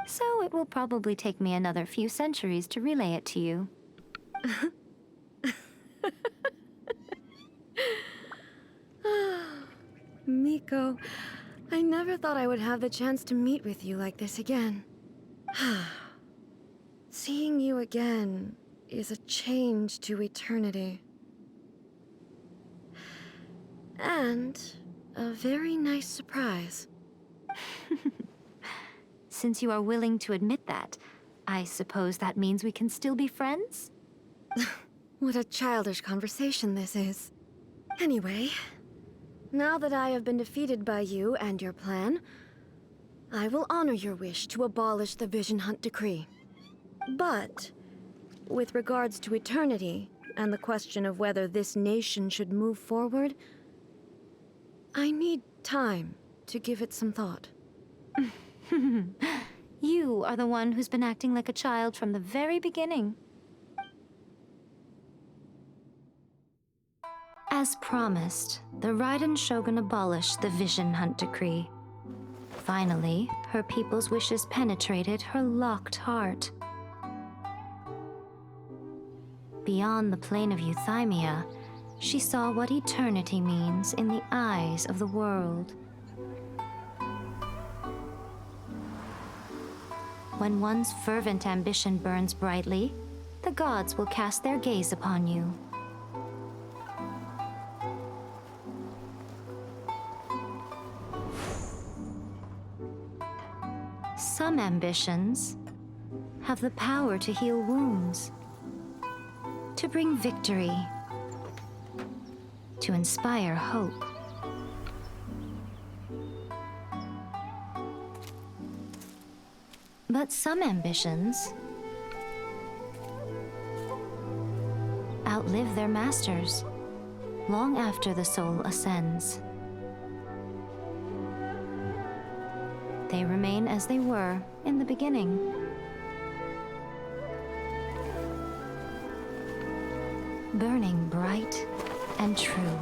Speaker 5: So it will probably take me another few centuries to relay it to you.
Speaker 11: Miko, I never thought I would have the chance to meet with you like this again. Seeing you again is a change to eternity. And a very nice surprise.
Speaker 5: Since you are willing to admit that, I suppose that means we can still be friends?
Speaker 11: What a childish conversation this is. Anyway, now that I have been defeated by you and your plan, I will honor your wish to abolish the Vision Hunt Decree. But, with regards to eternity, and the question of whether this nation should move forward, I need time to give it some thought.
Speaker 5: You are the one who's been acting like a child from the very beginning. As promised, the Raiden Shogun abolished the Vision Hunt Decree. Finally, her people's wishes penetrated her locked heart. Beyond the plane of euthymia, she saw what eternity means in the eyes of the world. When one's fervent ambition burns brightly, the gods will cast their gaze upon you. Some ambitions have the power to heal wounds, to bring victory, to inspire hope. But some ambitions outlive their masters long after the soul ascends. They remain as they were in the beginning. Burning bright and true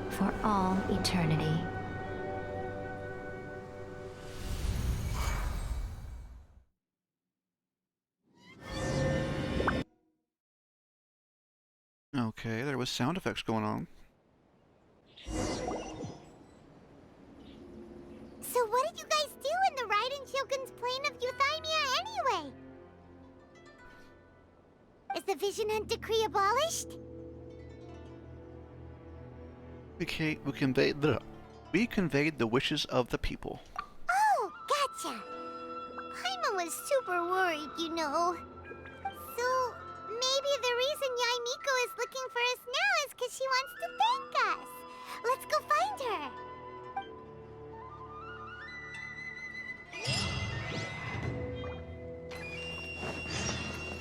Speaker 5: for all eternity.
Speaker 1: Okay, there was sound effects going on.
Speaker 2: So what did you guys do in the Raiden Shogun's plane of euthymia anyway? Is the Vision Hunt decree abolished?
Speaker 1: We conveyed the wishes of the people.
Speaker 2: Oh, gotcha. Paimon was super worried, you know. So, maybe the reason Yaimiko is looking for us now is because she wants to thank us. Let's go find her.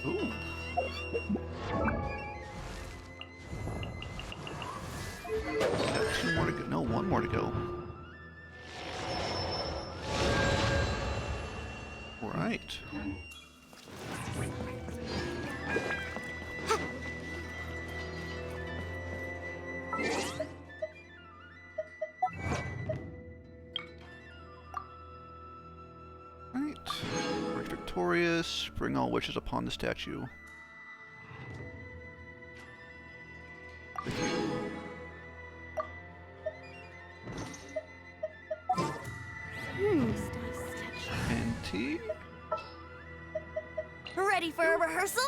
Speaker 1: Ooh. Two more to go. No, one more to go. Right. Right. We're victorious. Bring all wishes upon the statue. With you. NT?
Speaker 8: Ready for a rehearsal?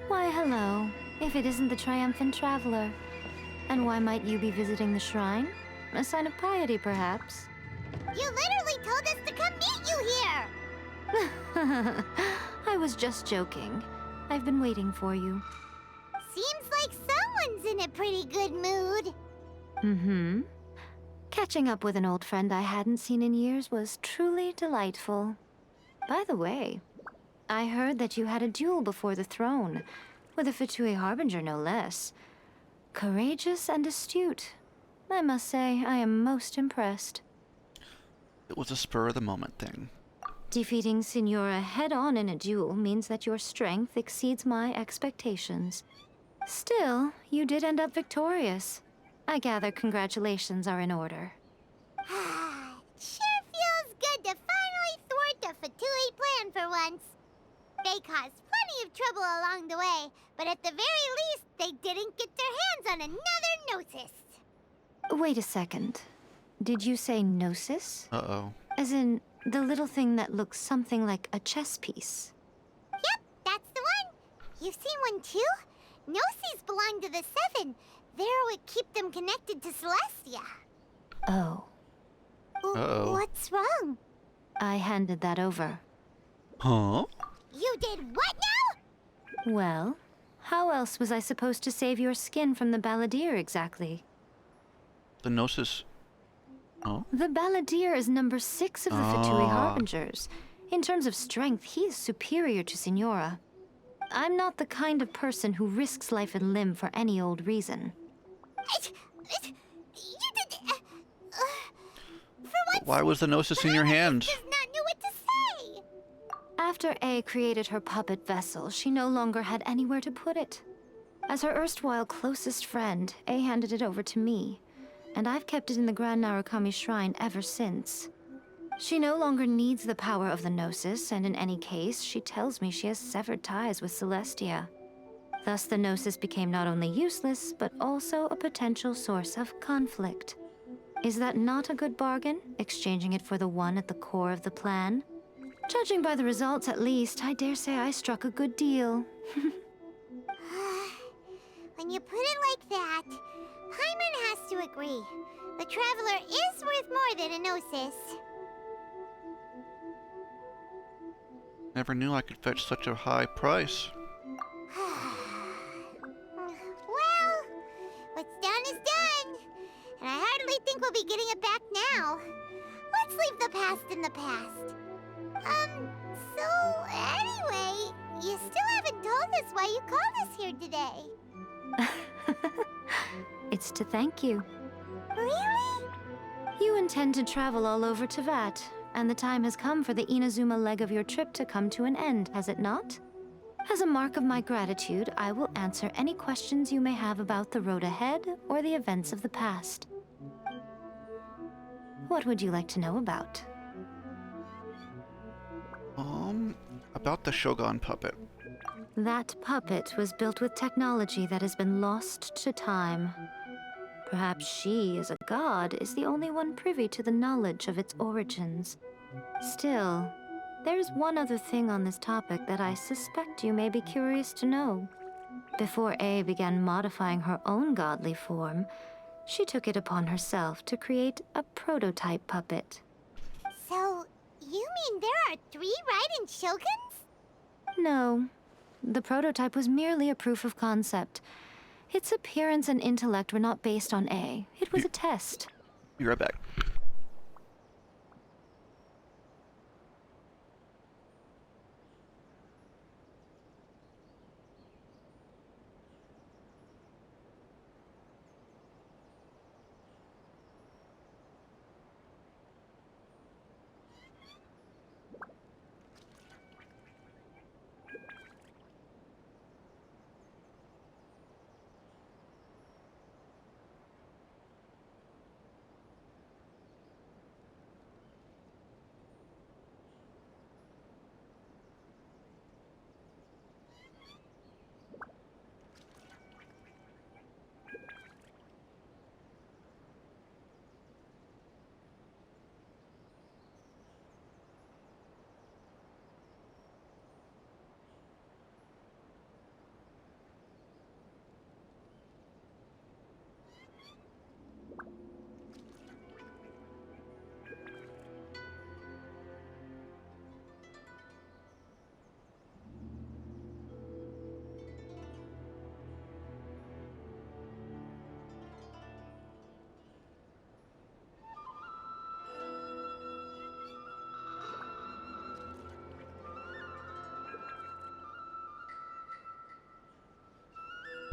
Speaker 5: Why, hello, if it isn't the triumphant traveler. And why might you be visiting the shrine? A sign of piety, perhaps?
Speaker 2: You literally told us to come meet you here!
Speaker 5: I was just joking. I've been waiting for you.
Speaker 2: Seems like someone's in a pretty good mood.
Speaker 5: Mm-hmm. Catching up with an old friend I hadn't seen in years was truly delightful. By the way, I heard that you had a duel before the throne, with a Fatui Harbinger no less. Courageous and astute. I must say, I am most impressed.
Speaker 1: It was a spur-of-the-moment thing.
Speaker 5: Defeating Signora head-on in a duel means that your strength exceeds my expectations. Still, you did end up victorious. I gather congratulations are in order.
Speaker 2: Sure feels good to finally thwart the Fatui plan for once. They caused plenty of trouble along the way, but at the very least, they didn't get their hands on another Gnosis.
Speaker 5: Wait a second. Did you say Gnosis?
Speaker 1: Uh-oh.
Speaker 5: As in, the little thing that looks something like a chess piece?
Speaker 2: Yep, that's the one. You've seen one too? Gnosis belong to the Seven. They're what keep them connected to Celestia.
Speaker 5: Oh.
Speaker 1: Uh-oh.
Speaker 2: What's wrong?
Speaker 5: I handed that over.
Speaker 1: Huh?
Speaker 2: You did what now?
Speaker 5: Well, how else was I supposed to save your skin from the Balladeer exactly?
Speaker 1: The Gnosis... Oh?
Speaker 5: The Balladeer is number 6 of the Fatui Harbingers. In terms of strength, he is superior to Signora. I'm not the kind of person who risks life and limb for any old reason.
Speaker 2: You did... for once,
Speaker 1: Why was the Gnosis in your hand?
Speaker 2: does not know what to say.
Speaker 5: After A created her puppet vessel, she no longer had anywhere to put it. As her erstwhile closest friend, A handed it over to me, and I've kept it in the Grand Narukami Shrine ever since. She no longer needs the power of the Gnosis, and in any case, she tells me she has severed ties with Celestia. Thus, the Gnosis became not only useless, but also a potential source of conflict. Is that not a good bargain, exchanging it for the one at the core of the plan? Judging by the results, at least, I dare say I struck a good deal.
Speaker 2: When you put it like that, Paimon has to agree. The Traveler is worth more than a Gnosis.
Speaker 1: Never knew I could fetch such a high price.
Speaker 2: Well, what's done is done. And I hardly think we'll be getting it back now. Let's leave the past in the past. So anyway, you still haven't told us why you called us here today.
Speaker 5: It's to thank you.
Speaker 2: Really?
Speaker 5: You intend to travel all over Teyvat, and the time has come for the Inazuma leg of your trip to come to an end, has it not? As a mark of my gratitude, I will answer any questions you may have about the road ahead or the events of the past. What would you like to know about?
Speaker 1: About the Shogun puppet.
Speaker 5: That puppet was built with technology that has been lost to time. Perhaps she, as a god, is the only one privy to the knowledge of its origins. Still, there's one other thing on this topic that I suspect you may be curious to know. Before A began modifying her own godly form, she took it upon herself to create a prototype puppet.
Speaker 2: So, you mean there are 3 Raiden Shoguns?
Speaker 5: No. The prototype was merely a proof of concept. Its appearance and intellect were not based on A. It was a test.
Speaker 1: Be right back.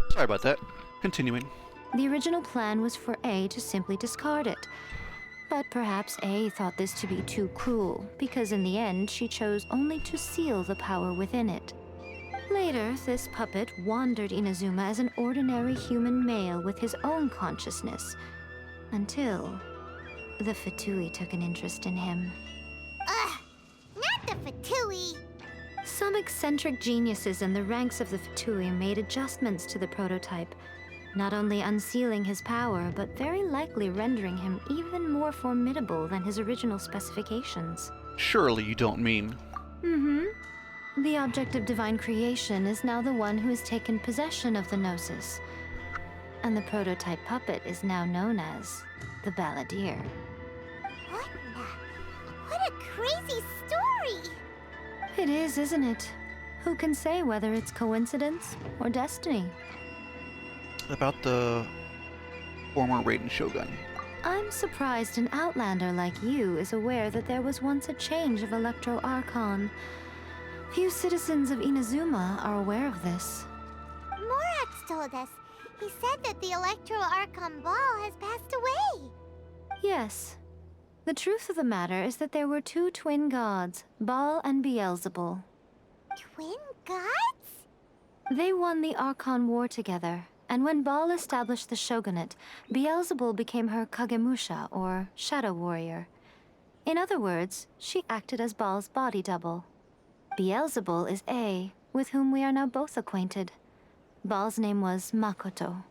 Speaker 1: Sorry about that. Continuing.
Speaker 5: The original plan was for A to simply discard it. But perhaps A thought this to be too cruel, because in the end she chose only to seal the power within it. Later, this puppet wandered Inazuma as an ordinary human male with his own consciousness, until the Fatui took an interest in him.
Speaker 2: Ugh! Not the Fatui!
Speaker 5: Some eccentric geniuses in the ranks of the Fatui made adjustments to the prototype, not only unsealing his power, but very likely rendering him even more formidable than his original specifications.
Speaker 1: Surely you don't mean...
Speaker 5: The object of divine creation is now the one who has taken possession of the Gnosis, and the prototype puppet is now known as the Balladeer.
Speaker 2: What a crazy story!
Speaker 5: It is, isn't it? Who can say whether it's coincidence or destiny?
Speaker 1: About the former Raiden Shogun.
Speaker 5: I'm surprised an outlander like you is aware that there was once a change of Electro Archon. Few citizens of Inazuma are aware of this.
Speaker 2: Morax told us. He said that the Electro Archon Ball has passed away.
Speaker 5: Yes. The truth of the matter is that there were 2 twin gods, Baal and Beelzebul.
Speaker 2: Twin gods?
Speaker 5: They won the Archon War together, and when Baal established the shogunate, Beelzebul became her Kagemusha, or shadow warrior. In other words, she acted as Baal's body double. Beelzebul is A, with whom we are now both acquainted. Baal's name was Makoto.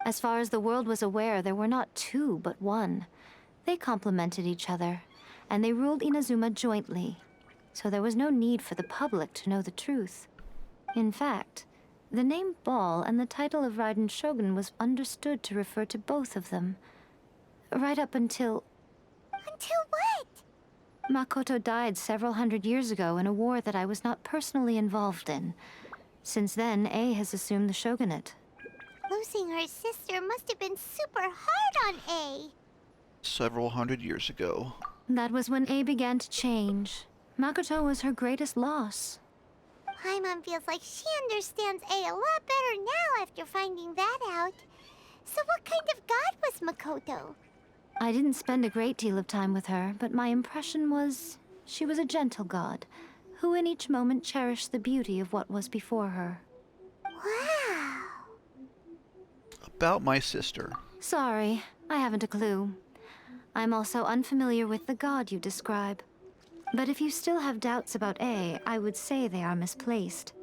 Speaker 5: As far as the world was aware, there were not two, but one. They complemented each other, and they ruled Inazuma jointly, so there was no need for the public to know the truth. In fact, the name Baal and the title of Raiden Shogun was understood to refer to both of them. Right up until...
Speaker 2: Until what?
Speaker 5: Makoto died several hundred years ago in a war that I was not personally involved in. Since then, A has assumed the shogunate.
Speaker 2: Losing her sister must have been super hard on A.
Speaker 1: Several hundred years ago.
Speaker 5: That was when A began to change. Makoto was her greatest loss.
Speaker 2: Paimon feels like she understands A a lot better now after finding that out. So what kind of god was Makoto?
Speaker 5: I didn't spend a great deal of time with her, but my impression was she was a gentle god, who in each moment cherished the beauty of what was before her.
Speaker 2: Wow.
Speaker 1: About my sister.
Speaker 5: Sorry, I haven't a clue. I'm also unfamiliar with the god you describe. But if you still have doubts about A, I would say they are misplaced.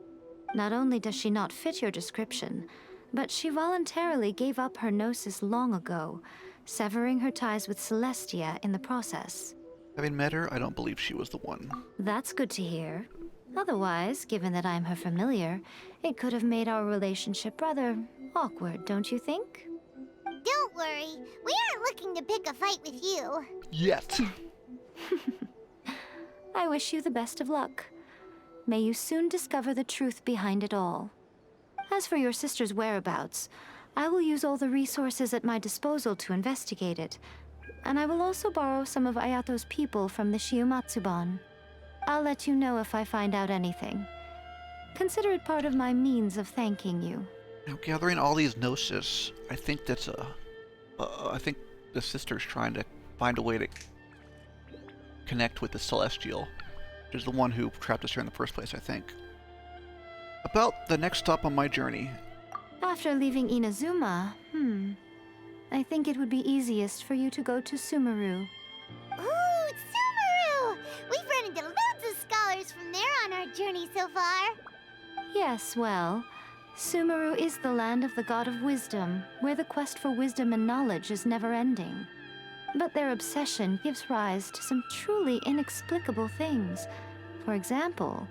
Speaker 5: Not only does she not fit your description, but she voluntarily gave up her gnosis long ago, severing her ties with Celestia in the process.
Speaker 1: Having met her, I don't believe she was the one.
Speaker 5: That's good to hear. Otherwise, given that I'm her familiar, it could have made our relationship rather awkward, don't you think?
Speaker 2: Don't worry, we aren't looking to pick a fight with you.
Speaker 1: Yet.
Speaker 5: I wish you the best of luck. May you soon discover the truth behind it all. As for your sister's whereabouts, I will use all the resources at my disposal to investigate it, and I will also borrow some of Ayato's people from the Shiumatsuban. I'll let you know if I find out anything. Consider it part of my means of thanking you.
Speaker 1: Now, gathering all these gnosis, I think that's I think the sister's trying to find a way to connect with the Celestial, which is the one who trapped us here in the first place, I think. About the next stop on my journey.
Speaker 5: After leaving Inazuma, I think it would be easiest for you to go to Sumeru.
Speaker 2: Ooh, Sumeru! We've run into loads of scholars from there on our journey so far.
Speaker 5: Yes, well, Sumeru is the land of the god of wisdom, where the quest for wisdom and knowledge is never-ending. But their obsession gives rise to some truly inexplicable things. For example,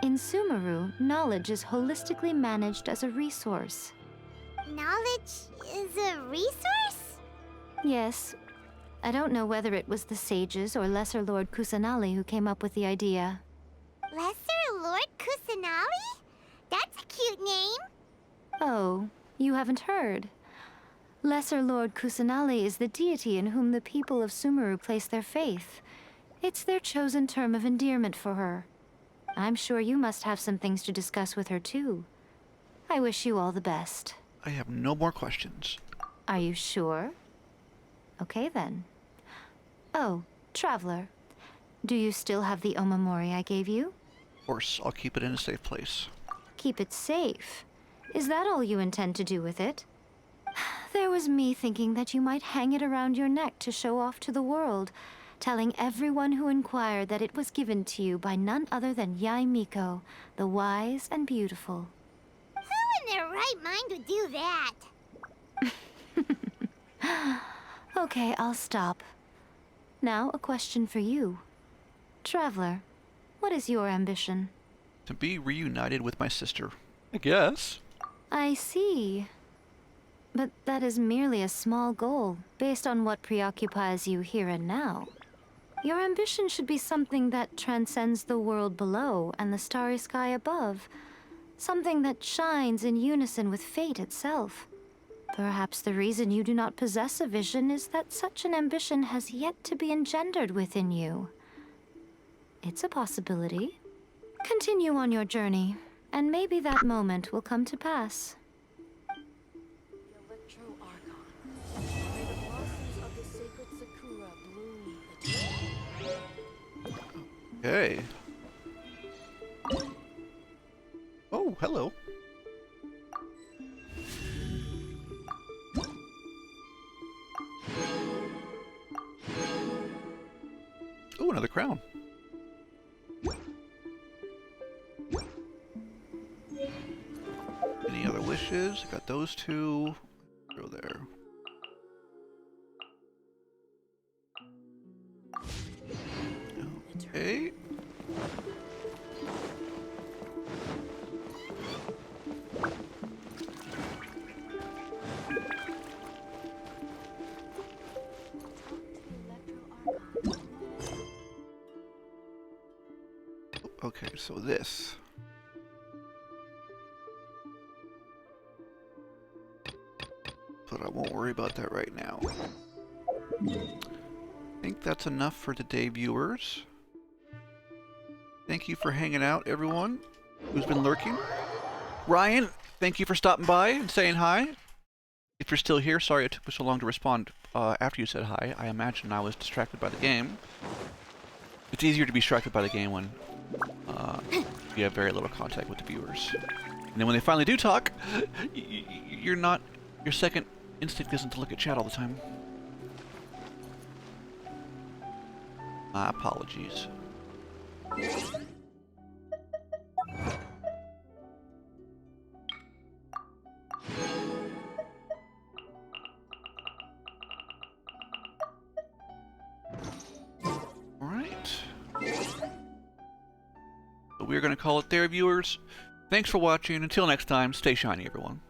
Speaker 5: in Sumeru, knowledge is holistically managed as a resource.
Speaker 2: Knowledge is a resource?
Speaker 5: Yes. I don't know whether it was the sages or Lesser Lord Kusanali who came up with the idea.
Speaker 2: Lesser Lord Kusanali? That's a cute name.
Speaker 5: Oh, you haven't heard. Lesser Lord Kusanali is the deity in whom the people of Sumeru place their faith. It's their chosen term of endearment for her. I'm sure you must have some things to discuss with her too. I wish you all the best.
Speaker 1: I have no more questions.
Speaker 5: Are you sure? Okay then. Oh, Traveler. Do you still have the Omamori I gave you?
Speaker 1: Of course, I'll keep it in a safe place.
Speaker 5: Keep it safe? Is that all you intend to do with it? There was me thinking that you might hang it around your neck to show off to the world, telling everyone who inquired that it was given to you by none other than Yae Miko, the wise and beautiful.
Speaker 2: Who in their right mind would do that?
Speaker 5: Okay, I'll stop. Now, a question for you. Traveler, what is your ambition?
Speaker 1: To be reunited with my sister, I guess.
Speaker 5: I see. But that is merely a small goal, based on what preoccupies you here and now. Your ambition should be something that transcends the world below and the starry sky above. Something that shines in unison with fate itself. Perhaps the reason you do not possess a vision is that such an ambition has yet to be engendered within you. It's a possibility. Continue on your journey, and maybe that moment will come to pass.
Speaker 1: Okay. Oh, hello. Ooh, another crown. Any other wishes? I got those two. Go there. Okay. Okay, so this. But I won't worry about that right now. I think that's enough for today, viewers. Thank you for hanging out, everyone who's been lurking. Ryan, thank you for stopping by and saying hi. If you're still here, sorry it took me so long to respond after you said hi. I imagine I was distracted by the game. It's easier to be distracted by the game when you have very little contact with the viewers. And then when they finally do talk, you're not... Your second instinct isn't to look at chat all the time. My apologies. Alright. So we're going to call it there, viewers. Thanks for watching. Until next time, stay shiny, everyone.